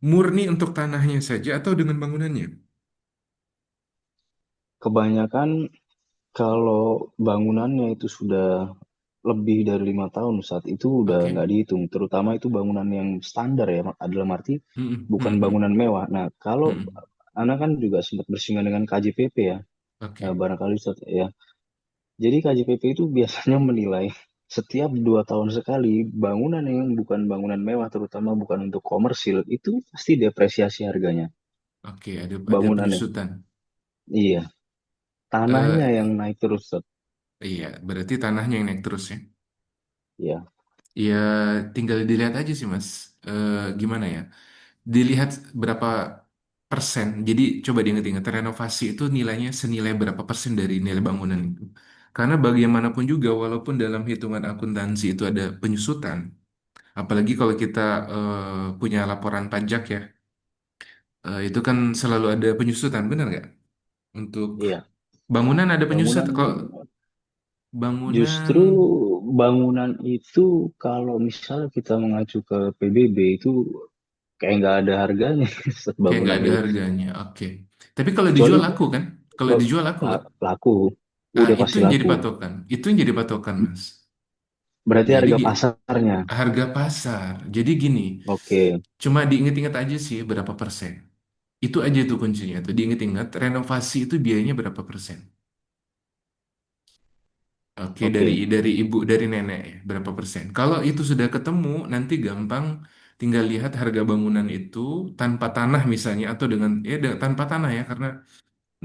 Murni untuk tanahnya saja atau dengan bangunannya? Kebanyakan kalau bangunannya itu sudah lebih dari 5 tahun saat itu udah Oke. nggak dihitung. Terutama itu bangunan yang standar ya, adalah arti Mm-mm, bukan mm-mm, bangunan mewah. Nah, kalau mm-mm. Anak kan juga sempat bersinggungan dengan KJPP ya, Oke, barangkali Ustaz, ya. Jadi KJPP itu biasanya menilai setiap 2 tahun sekali bangunan yang bukan bangunan mewah, terutama bukan untuk komersil, itu pasti depresiasi harganya. oke, ada Bangunannya, penyusutan. iya. Tanahnya Eh, yang naik terus, Ustaz. iya, berarti tanahnya yang naik terus ya. Ya, Ya, tinggal dilihat aja sih, Mas. Gimana ya? Dilihat berapa persen. Jadi coba diingat-ingat, renovasi itu nilainya senilai berapa persen dari nilai bangunan itu. Karena bagaimanapun juga, walaupun dalam hitungan akuntansi itu ada penyusutan, apalagi kalau kita punya laporan pajak ya, itu kan selalu ada penyusutan, benar nggak? Untuk iya. bangunan ada penyusutan. Bangunan Kalau justru bangunan bangunan itu kalau misalnya kita mengacu ke PBB itu kayak nggak ada harganya Ustaz, kayak nggak bangunan ada itu. harganya, oke. Tapi kalau Kecuali dijual laku kan? Kalau dijual laku kan? laku, Nah, udah itu pasti yang jadi laku. patokan. Itu yang jadi patokan, Mas. Berarti Jadi harga pasarnya. harga pasar. Jadi gini, Oke, cuma diinget-inget aja sih berapa persen. Itu aja tuh kuncinya tuh. Diinget-inget renovasi itu biayanya berapa persen. Oke, oke, dari ibu dari nenek ya, berapa persen. Kalau itu sudah ketemu, nanti gampang tinggal lihat harga bangunan itu tanpa tanah misalnya atau dengan tanpa tanah ya karena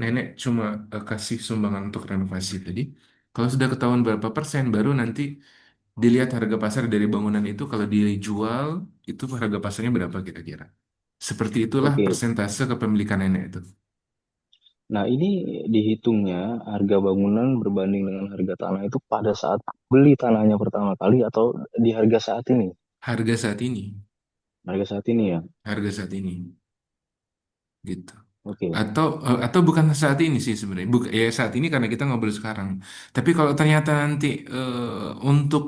nenek cuma kasih sumbangan untuk renovasi tadi. Kalau sudah ketahuan berapa persen, baru nanti dilihat harga pasar dari bangunan itu. Kalau dijual, itu harga pasarnya berapa kira-kira. Seperti itulah oke. persentase kepemilikan nenek itu. Nah, ini dihitungnya harga bangunan berbanding dengan harga tanah itu pada saat beli tanahnya pertama kali atau di harga saat ini? Harga saat ini, Harga saat ini ya. harga saat ini, gitu. Oke, Atau bukan saat ini sih sebenarnya. Ya saat ini karena kita ngobrol sekarang. Tapi kalau ternyata nanti untuk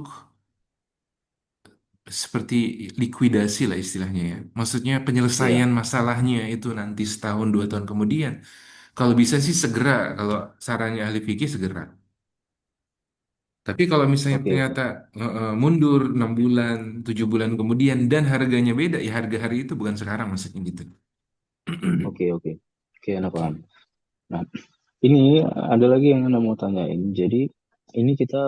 seperti likuidasi lah istilahnya ya. Maksudnya iya. penyelesaian masalahnya itu nanti setahun 2 tahun kemudian. Kalau bisa sih segera. Kalau sarannya ahli fikih segera. Tapi kalau misalnya Oke, oke. ternyata mundur 6 bulan, 7 bulan kemudian dan harganya beda, ya harga hari itu bukan sekarang maksudnya gitu. Oke, oke. Oke, Anda paham. Oke. Nah, ini ada lagi yang Anda mau tanyain. Jadi, ini kita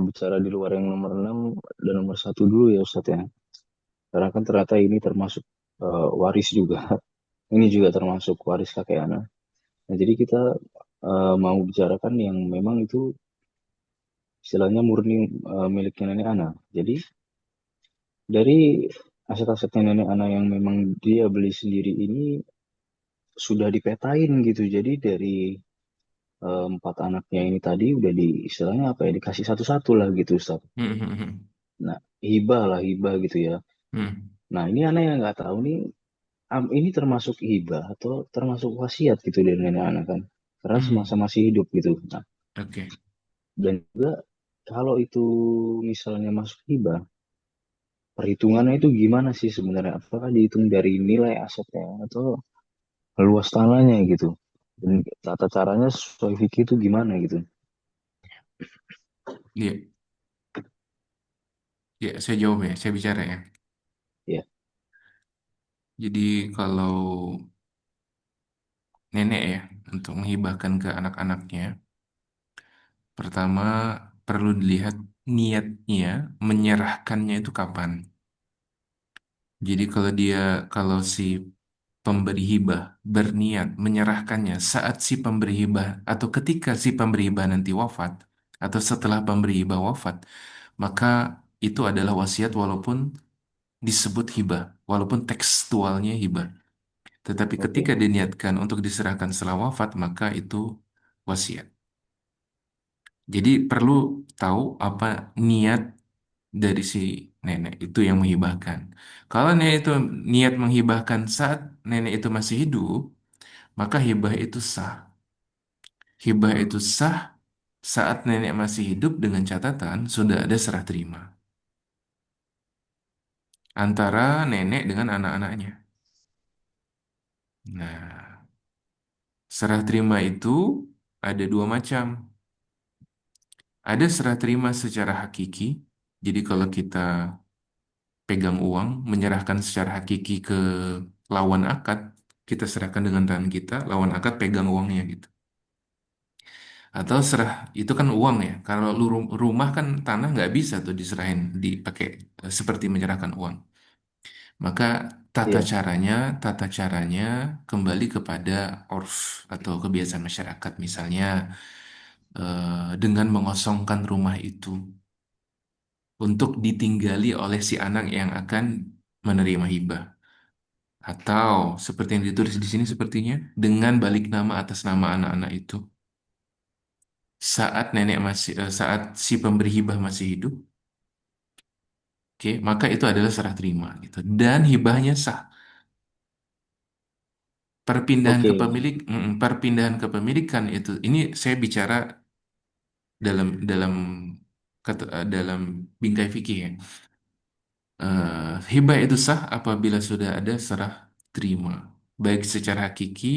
bicara di luar yang nomor 6 dan nomor 1 dulu ya Ustadz ya. Karena kan ternyata ini termasuk waris juga. Ini juga termasuk waris kakek anak. Nah, jadi kita mau bicarakan yang memang itu istilahnya murni miliknya nenek anak. Jadi, dari aset-asetnya nenek anak yang memang dia beli sendiri ini sudah dipetain gitu. Jadi dari empat anaknya ini tadi udah di istilahnya apa ya dikasih satu-satu lah gitu Ustaz. Hmm, hmm, hmm, Nah, hibah lah hibah gitu ya. hmm, Nah, ini anak yang nggak tahu nih ini termasuk hibah atau termasuk wasiat gitu dari nenek anak kan. Karena semasa hmm. masih hidup gitu. Nah, Oke. dan juga kalau itu misalnya masuk hibah, perhitungannya itu gimana sih sebenarnya? Apakah dihitung dari nilai asetnya atau luas tanahnya gitu? Dan tata caranya sesuai fikih itu gimana gitu? Iya, ya, saya jawab ya, saya bicara ya. Ya, Jadi kalau nenek ya, untuk menghibahkan ke anak-anaknya, pertama perlu dilihat niatnya menyerahkannya itu kapan. Jadi kalau si pemberi hibah berniat menyerahkannya saat si pemberi hibah atau ketika si pemberi hibah nanti wafat atau setelah pemberi hibah wafat, maka itu adalah wasiat walaupun disebut hibah, walaupun tekstualnya hibah. Tetapi ketika oke, diniatkan untuk diserahkan setelah wafat, maka itu wasiat. Jadi perlu tahu apa niat dari si nenek itu yang menghibahkan. Kalau nenek itu niat menghibahkan saat nenek itu masih hidup, maka hibah itu sah. Hibah itu sah saat nenek masih hidup dengan catatan sudah ada serah terima. antara nenek dengan anak-anaknya. Nah, serah terima itu ada dua macam. Ada serah terima secara hakiki. Jadi kalau kita pegang uang, menyerahkan secara hakiki ke lawan akad, kita serahkan dengan tangan kita, lawan akad pegang uangnya gitu. Atau serah, itu kan uang ya. Kalau rumah kan tanah nggak bisa tuh diserahin, dipakai seperti menyerahkan uang. Maka Iya. tata caranya kembali kepada orf atau kebiasaan masyarakat. Misalnya dengan mengosongkan rumah itu untuk ditinggali oleh si anak yang akan menerima hibah. Atau seperti yang ditulis di sini sepertinya dengan balik nama atas nama anak-anak itu saat si pemberi hibah masih hidup, oke, maka itu adalah serah terima gitu. Dan hibahnya sah. Oke. Perpindahan kepemilikan itu. Ini saya bicara dalam dalam bingkai fikih ya. Hibah itu sah apabila sudah ada serah terima, baik secara hakiki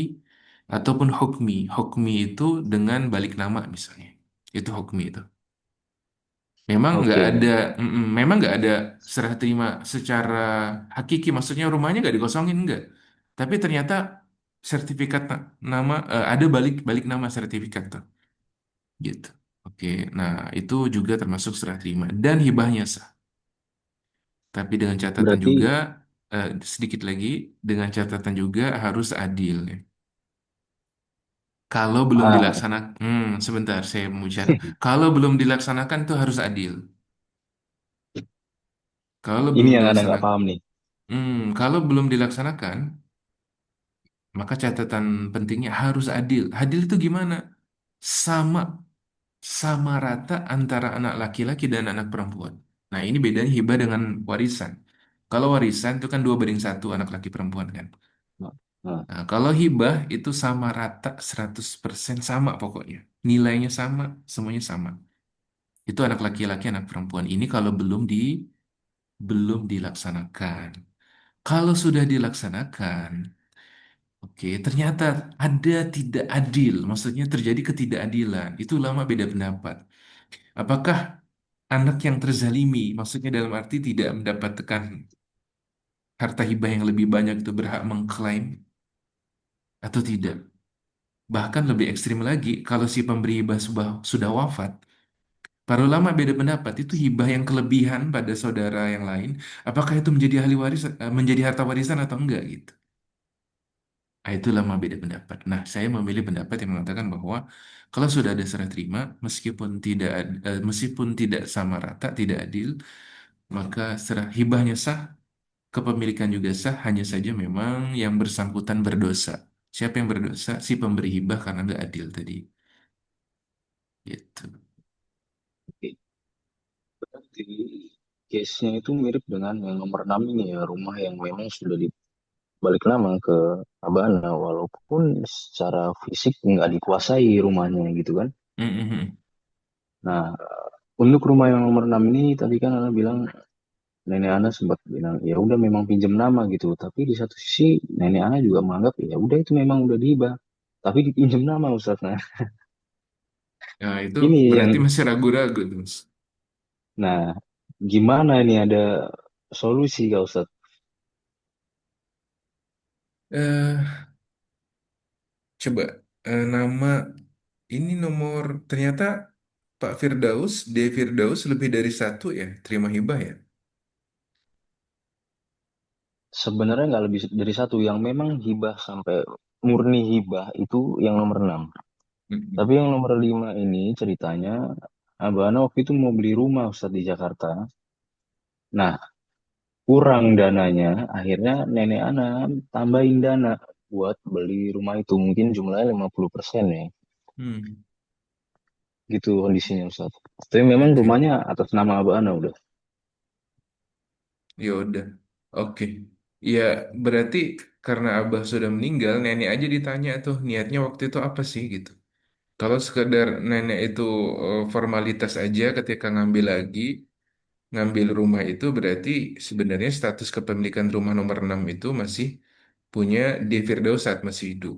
ataupun hukmi. Hukmi itu dengan balik nama misalnya. Itu hukmi itu. Oke. Memang nggak ada serah terima secara hakiki. Maksudnya rumahnya nggak dikosongin, nggak. Tapi ternyata sertifikat nama ada balik balik nama sertifikat tuh, gitu. Oke, nah itu juga termasuk serah terima dan hibahnya sah. Tapi dengan catatan Berarti juga sedikit lagi dengan catatan juga harus adil ya. Kalau belum ah dilaksanakan, sebentar saya mau bicara. Kalau belum dilaksanakan itu harus adil. Kalau ini belum yang Anda nggak dilaksanakan, paham nih. kalau belum dilaksanakan, maka catatan pentingnya harus adil. Adil itu gimana? Sama, sama rata antara anak laki-laki dan anak perempuan. Nah, ini bedanya hibah dengan warisan. Kalau warisan itu kan 2 banding 1 anak laki perempuan kan. Nah, Nah, kalau hibah itu sama rata 100% sama pokoknya. Nilainya sama, semuanya sama. Itu anak laki-laki, anak perempuan. Ini kalau belum dilaksanakan. Kalau sudah dilaksanakan, oke, ternyata ada tidak adil, maksudnya terjadi ketidakadilan. Itu ulama beda pendapat. Apakah anak yang terzalimi, maksudnya dalam arti tidak mendapatkan harta hibah yang lebih banyak itu berhak mengklaim atau tidak? Bahkan lebih ekstrim lagi, kalau si pemberi hibah sudah wafat, para ulama beda pendapat. Itu hibah yang kelebihan pada saudara yang lain, apakah itu menjadi ahli waris, menjadi harta warisan atau enggak gitu? Nah, itu lama beda pendapat. Nah, saya memilih pendapat yang mengatakan bahwa kalau sudah ada serah terima, meskipun tidak sama rata, tidak adil, maka serah hibahnya sah, kepemilikan juga sah, hanya saja memang yang bersangkutan berdosa. Siapa yang berdosa? Si pemberi hibah karena nggak adil tadi. Gitu. oke. Berarti case-nya itu mirip dengan yang nomor 6 ini ya, rumah yang memang sudah dibalik nama ke Abana, walaupun secara fisik nggak dikuasai rumahnya gitu kan. Mm-mm. Nah, untuk rumah yang nomor 6 ini tadi kan Anda bilang nenek Ana sempat bilang ya udah memang pinjam nama gitu. Tapi di satu sisi nenek Ana juga menganggap ya udah itu memang udah dihibah. Tapi dipinjam nama Ustaz. Nah, Nah, itu ini yang berarti masih ragu-ragu tuh, Mas. nah gimana ini ada solusi Kak Ustaz? Eh, Coba nama ini nomor ternyata Pak Firdaus, D Firdaus lebih dari satu ya terima hibah ya. Sebenarnya nggak lebih dari satu yang memang hibah sampai murni hibah itu yang nomor 6. Tapi Mm-mm. yang nomor 5 ini ceritanya Abah Ana waktu itu mau beli rumah Ustaz di Jakarta. Nah, kurang dananya, akhirnya nenek Ana tambahin dana buat beli rumah itu. Mungkin jumlahnya 50% ya. Hmm, Gitu kondisinya Ustaz. Tapi memang oke, rumahnya atas nama Abah Ana udah. ya udah, oke. Ya berarti karena Abah sudah meninggal, nenek aja ditanya tuh niatnya waktu itu apa sih gitu. Kalau sekedar nenek itu formalitas aja ketika ngambil lagi, ngambil rumah itu berarti sebenarnya status kepemilikan rumah nomor 6 itu masih punya D. Firdausat, masih hidup.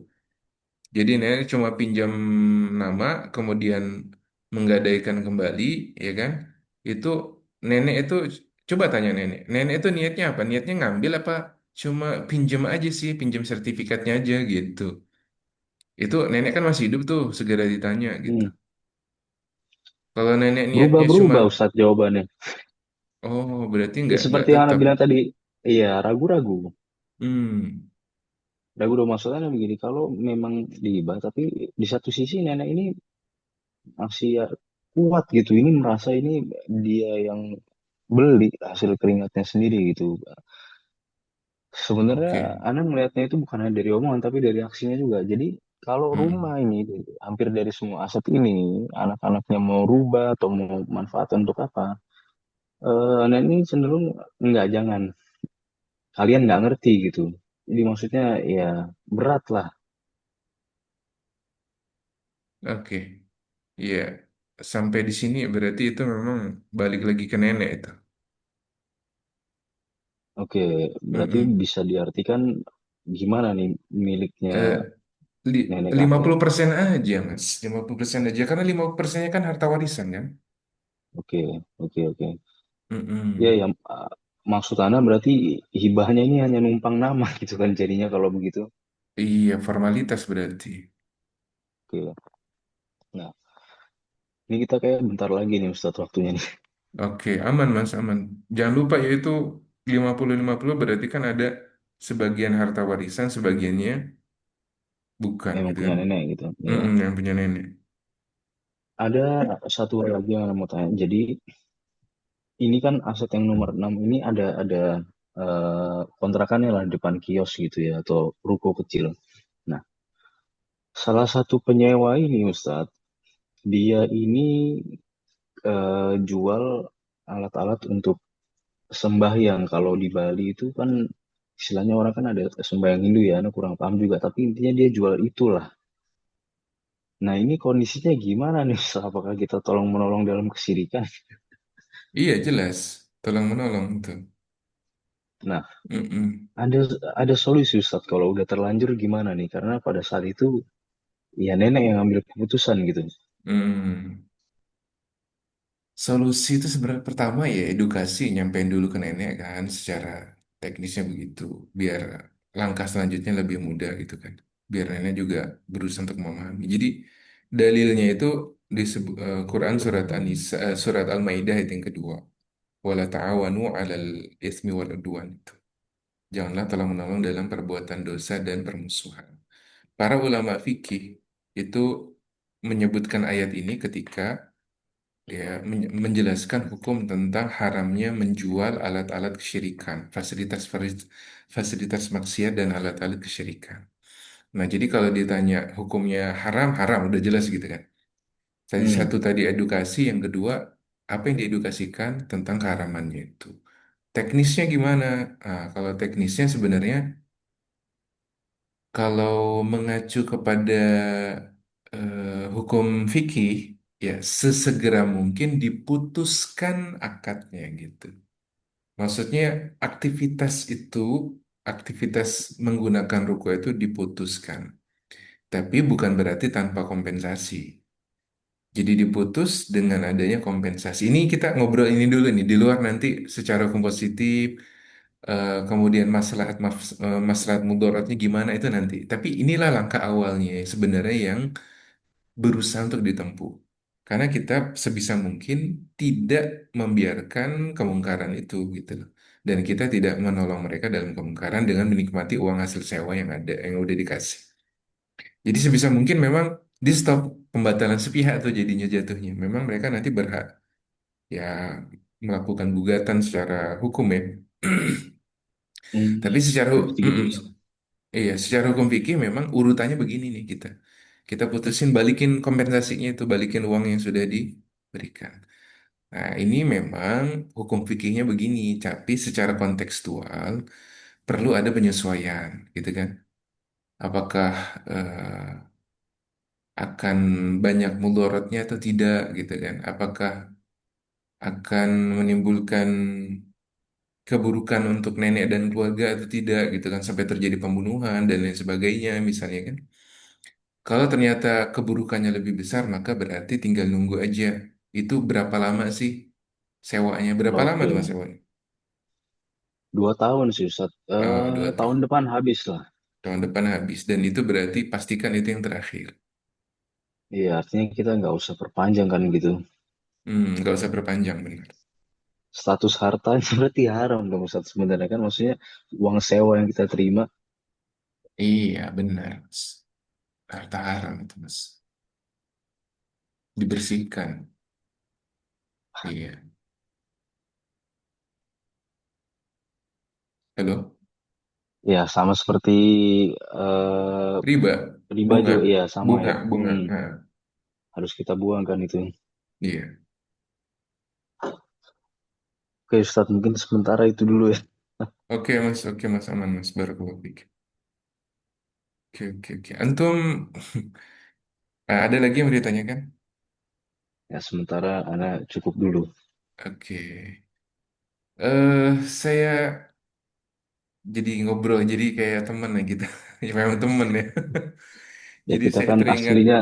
Jadi nenek cuma pinjam nama, kemudian menggadaikan kembali, ya kan? Itu nenek itu, coba tanya nenek. Nenek itu niatnya apa? Niatnya ngambil apa? Cuma pinjam aja sih, pinjam sertifikatnya aja gitu. Itu nenek kan masih hidup tuh, segera ditanya gitu. Hmm. Kalau nenek niatnya cuma, Berubah-berubah Ustadz jawabannya. oh berarti Ya nggak seperti yang Anda tetap. bilang tadi, iya ragu-ragu. Hmm, Ragu-ragu maksudnya begini, kalau memang dihibah, tapi di satu sisi nenek ini masih ya kuat gitu. Ini merasa ini dia yang beli hasil keringatnya sendiri gitu. Sebenarnya oke. Anda melihatnya itu bukan hanya dari omongan, tapi dari aksinya juga. Jadi kalau rumah Hmm, ini, hampir dari semua aset ini, anak-anaknya mau rubah atau mau manfaat untuk apa, nenek ini cenderung enggak, jangan. Kalian nggak ngerti gitu. Jadi maksudnya ya berat lah. oke. Iya, sampai di sini berarti itu memang balik lagi ke nenek itu. Oke, berarti Mm-mm. bisa diartikan gimana nih miliknya Eh, nenek lima kakek? puluh persen aja, Mas. 50% aja. Karena 50%-nya kan harta warisan, kan? Oke, oke, oke. Ya, Mm-mm. yang maksud Anda berarti hibahnya ini hanya numpang nama gitu kan jadinya kalau begitu. Iya, formalitas berarti. Oke. Nah, ini kita kayak bentar lagi nih Ustadz waktunya nih. Oke, aman, Mas, aman. Jangan lupa yaitu 50-50 berarti kan ada sebagian harta warisan, sebagiannya bukan, Memang gitu punya kan? nenek gitu. Ya. Mm-mm, yang punya nenek. Ada satu hal lagi yang Anda mau tanya. Jadi ini kan aset yang nomor 6 ini ada kontrakannya lah depan kios gitu ya atau ruko kecil. Nah, salah satu penyewa ini Ustadz, dia ini jual alat-alat untuk sembahyang. Kalau di Bali itu kan istilahnya orang kan ada sembahyang Hindu ya, Anda kurang paham juga. Tapi intinya dia jual itulah. Nah, ini kondisinya gimana nih Ustaz? Apakah kita tolong menolong dalam kesirikan? Iya, jelas. Tolong menolong itu. Nah, Mm-mm. ada ada solusi Ustaz kalau udah terlanjur gimana nih? Karena pada saat itu ya nenek yang ambil keputusan gitu. Hmm. Solusi itu sebenarnya pertama ya edukasi, nyampein dulu ke nenek kan secara teknisnya begitu, biar langkah selanjutnya lebih mudah gitu kan, biar nenek juga berusaha untuk memahami. Jadi dalilnya itu di Quran surat surat Al-Maidah ayat yang kedua, wala ta'awanu 'alal itsmi wal 'udwan itu. Janganlah tolong menolong dalam perbuatan dosa dan permusuhan. Para ulama fikih itu menyebutkan ayat ini ketika ya menjelaskan hukum tentang haramnya menjual alat-alat kesyirikan, fasilitas maksiat dan alat-alat kesyirikan. Nah, jadi kalau ditanya hukumnya haram, haram udah jelas gitu kan. Tadi Hmm, satu tadi edukasi, yang kedua apa yang diedukasikan tentang keharamannya itu. Teknisnya gimana? Nah, kalau teknisnya sebenarnya kalau mengacu kepada hukum fikih, ya sesegera mungkin diputuskan akadnya gitu. Maksudnya aktivitas itu, aktivitas menggunakan ruko itu diputuskan. Tapi bukan berarti tanpa kompensasi. Jadi diputus dengan adanya kompensasi. Ini kita ngobrol ini dulu nih, di luar nanti secara kompositif, kemudian maslahat mudaratnya gimana itu nanti. Tapi inilah langkah awalnya sebenarnya yang berusaha untuk ditempuh. Karena kita sebisa mungkin tidak membiarkan kemungkaran itu gitu loh. Dan kita tidak menolong mereka dalam kemungkaran dengan menikmati uang hasil sewa yang ada, yang udah dikasih. Jadi sebisa mungkin memang di stop, pembatalan sepihak tuh jadinya jatuhnya. Memang mereka nanti berhak ya melakukan gugatan secara hukum ya. Tapi secara seperti gitu ya. iya, secara hukum fikih memang urutannya begini nih kita. Kita putusin balikin kompensasinya itu, balikin uang yang sudah diberikan. Nah, ini memang hukum fikihnya begini, tapi secara kontekstual perlu ada penyesuaian, gitu kan? Apakah akan banyak mudaratnya atau tidak, gitu kan? Apakah akan menimbulkan keburukan untuk nenek dan keluarga atau tidak gitu kan sampai terjadi pembunuhan dan lain sebagainya misalnya kan. Kalau ternyata keburukannya lebih besar maka berarti tinggal nunggu aja. Itu berapa lama sih sewanya? Berapa lama tuh mas Oke, sewanya? 2 tahun sih Ustaz. Oh, 2 tahun. Tahun depan habis lah. Tahun depan habis dan itu berarti pastikan itu yang terakhir. Iya, artinya kita nggak usah perpanjang kan gitu. Nggak usah perpanjang benar. Status hartanya berarti haram dong Ustaz sebenarnya kan. Maksudnya uang sewa yang kita terima. Iya benar mas. Harta haram itu mas. Dibersihkan. Iya. Halo? Ya, sama seperti Riba. riba Bunga. juga. Iya, sama Bunga. ya. Bunga. Nah, Harus kita buang kan itu. iya. Oke Ustaz, mungkin sementara itu dulu ya. Oke mas, aman mas, baru fikir. Oke. Antum, ada lagi yang mau ditanyakan? Ya, sementara Ana cukup dulu. Oke. Saya jadi ngobrol, jadi kayak temen ya gitu. Ya, memang temen ya. Ya, Jadi kita saya kan teringat, aslinya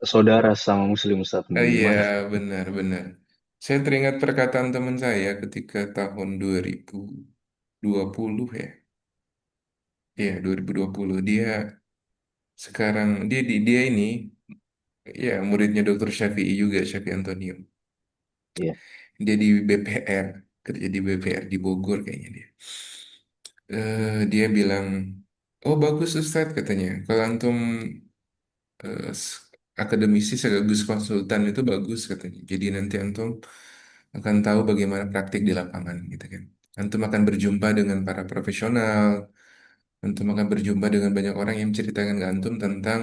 saudara sama Muslim Ustaz. Mau iya gimana? benar. Saya teringat perkataan teman saya ketika tahun 2020 ya. Iya 2020 dia sekarang dia ini ya muridnya Dr. Syafi'i juga Syafi'i Antonio. Iya, Dia di BPR, kerja di BPR di Bogor kayaknya dia. Dia bilang, oh bagus Ustadz katanya. Kalau antum akademisi sekaligus konsultan itu bagus katanya. Jadi nanti antum akan tahu bagaimana praktik di lapangan gitu kan. Antum akan berjumpa dengan para profesional, antum akan berjumpa dengan banyak orang yang menceritakan ke antum tentang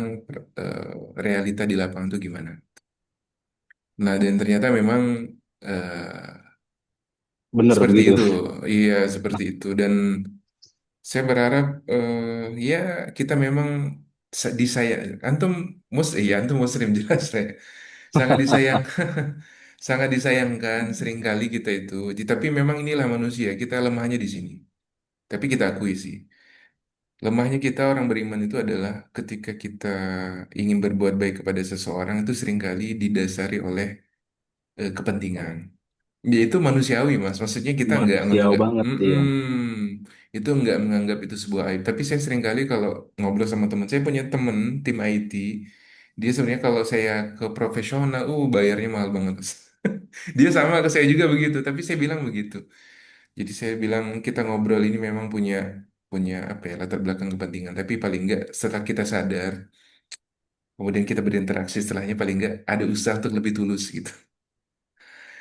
eh, realita di lapangan itu gimana. Nah, dan ternyata memang bener seperti begitu. itu, iya seperti itu. Dan saya berharap ya kita memang disayang. Antum muslim jelas saya. Sangat disayang, sangat disayangkan seringkali kita itu. Tapi memang inilah manusia, kita lemahnya di sini. Tapi kita akui sih, lemahnya kita orang beriman itu adalah ketika kita ingin berbuat baik kepada seseorang itu seringkali didasari oleh kepentingan. Ya itu manusiawi mas, maksudnya kita nggak Manusiawi menganggap, banget ya. itu nggak menganggap itu sebuah aib. Tapi saya sering kali kalau ngobrol sama teman, saya punya temen tim IT, dia sebenarnya kalau saya ke profesional, bayarnya mahal banget. Mas. Dia sama ke saya juga begitu, tapi saya bilang begitu. Jadi saya bilang kita ngobrol ini memang punya punya apa ya latar belakang kepentingan, tapi paling nggak setelah kita sadar, kemudian kita berinteraksi setelahnya paling nggak ada usaha untuk lebih tulus gitu.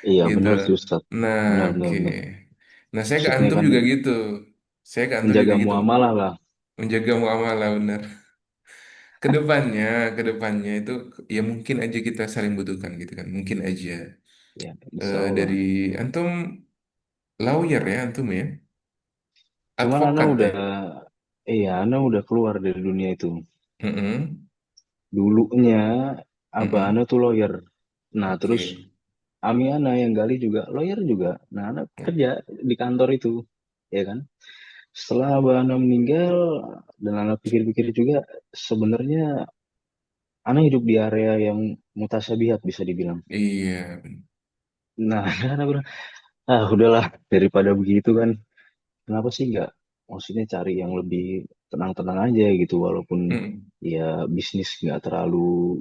Iya, Gitu. benar sih Ustaz. Nah, Benar, benar, oke. benar. Nah, saya ke Maksudnya antum kan juga gitu. Saya ke antum juga menjaga gitu. muamalah lah. Menjaga muamalah benar. Kedepannya, kedepannya itu ya mungkin aja kita saling butuhkan gitu kan. Mungkin aja. Ya, insya Allah. Dari antum lawyer ya antum ya. Cuman Advokat ya. Ana udah keluar dari dunia itu. Mm-mm. Dulunya Abah Ana Mm-mm. tuh lawyer. Nah, terus Oke. Ami Ana yang gali juga lawyer juga. Nah, Ana kerja di kantor itu, ya kan? Setelah Abah Ana meninggal, dan Ana pikir-pikir juga, sebenarnya Ana hidup di area yang mutasabihat bisa dibilang. Iya. Nah, Ana bilang, udahlah, daripada begitu kan, kenapa sih nggak, maksudnya cari yang lebih tenang-tenang aja gitu, walaupun Mm. ya bisnis nggak terlalu,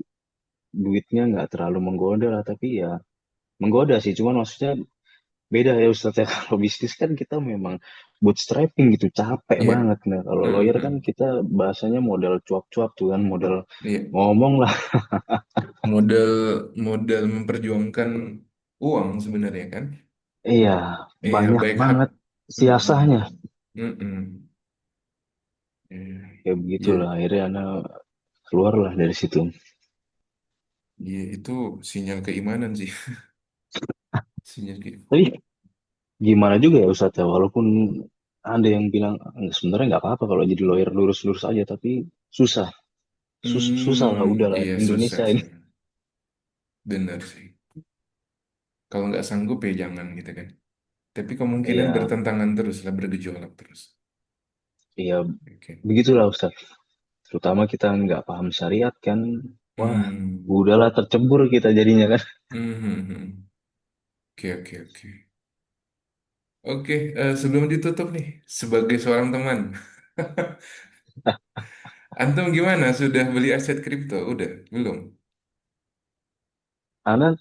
duitnya nggak terlalu menggoda lah, tapi ya menggoda sih, cuman maksudnya beda ya Ustadz ya. Kalau bisnis kan kita memang bootstrapping gitu, capek Iya. banget. Nah kalau lawyer kan Mm-mm. kita bahasanya modal cuap-cuap tuh kan, modal Iya. ngomong lah. Model model memperjuangkan uang sebenarnya kan. Iya, Iya, banyak baik hak. banget Mm-mm. siasahnya. Mm-mm. Iya. Kayak Iya. begitulah, akhirnya Anda keluarlah dari situ. Iya, itu sinyal keimanan sih. Sinyal ke... Tapi gimana juga ya Ustadz ya, walaupun ada yang bilang, Sebenarnya nggak apa-apa kalau jadi lawyer lurus-lurus aja, tapi susah. Susah lah, udah lah Iya susah Indonesia ini." sih. Benar sih. Kalau nggak sanggup ya jangan gitu kan. Tapi kemungkinan Iya, bertentangan terus lah, bergejolak terus. iya, Oke. begitulah Ustaz. Terutama kita nggak paham syariat kan, wah, Hmm. udahlah tercebur kita jadinya kan. Hmm, hmm, hmm. Oke, oke, oke. Oke, sebelum ditutup nih, sebagai seorang teman, antum gimana? Sudah beli aset kripto? Udah? Belum? Karena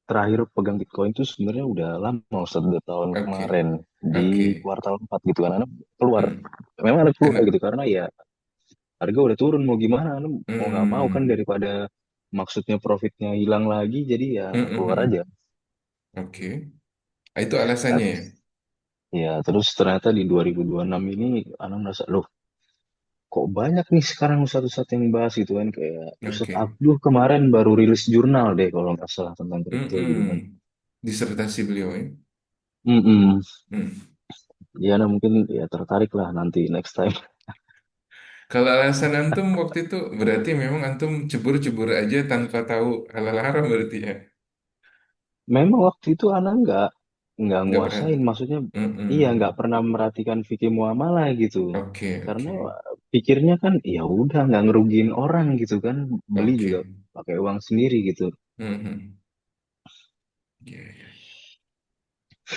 terakhir pegang Bitcoin itu sebenarnya udah lama Ustaz, udah tahun Oke, kemarin di oke. kuartal 4 gitu kan. Karena keluar, Hmm. memang ada keluar Kena. gitu karena ya harga udah turun mau gimana, Anu mau nggak mau kan Hmm. daripada maksudnya profitnya hilang lagi, jadi ya Hmm, hmm, keluar hmm. aja. Oke. Ah, itu alasannya ya? Terus, ya terus ternyata di 2026 ini Anu merasa loh kok banyak nih sekarang ustadz-ustadz yang bahas gitu kan kayak Ustadz Oke. Abdul kemarin baru rilis jurnal deh kalau nggak salah tentang Hmm, kripto gitu kan. hmm. Disertasi beliau ya? Mm-mm. Hmm. Ya nah mungkin ya tertarik lah nanti next time. Kalau alasan antum waktu itu berarti memang antum cebur-cebur aja tanpa tahu halal haram berarti ya? Memang waktu itu anak nggak Nggak berarti. nguasain, maksudnya iya nggak Hmm. pernah merhatikan fikih muamalah gitu. Oke, Karena oke, pikirnya kan ya udah nggak ngerugiin orang gitu kan, beli oke. juga pakai uang sendiri gitu. Hmm. Ya, ya.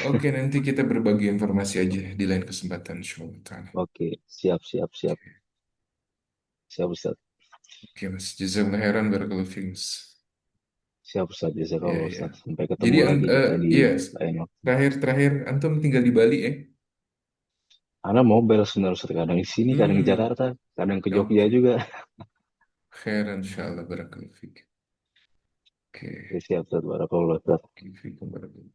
Oke, nanti kita berbagi informasi aja di lain kesempatan, insyaallah ta'ala. Oke, siap siap siap Oke, siap Ustaz. oke Mas. Jazakallah khairan, barakallahu fiik, Mas. Siap Ustaz, Ya, jazakallah ya. Ustaz. Sampai Jadi, ketemu lagi kita di iya, lain waktu. terakhir-terakhir antum tinggal di Bali ya? Anak mobile sebenarnya Ustaz, kadang di sini, kadang di Hmm. Jakarta, kadang ke Jogja Oke. juga. Khairan, insyaallah, barakallahu fiik. Oke, Oke. siap Ustaz, barakallah Ustaz. Fiikum, barakallahu.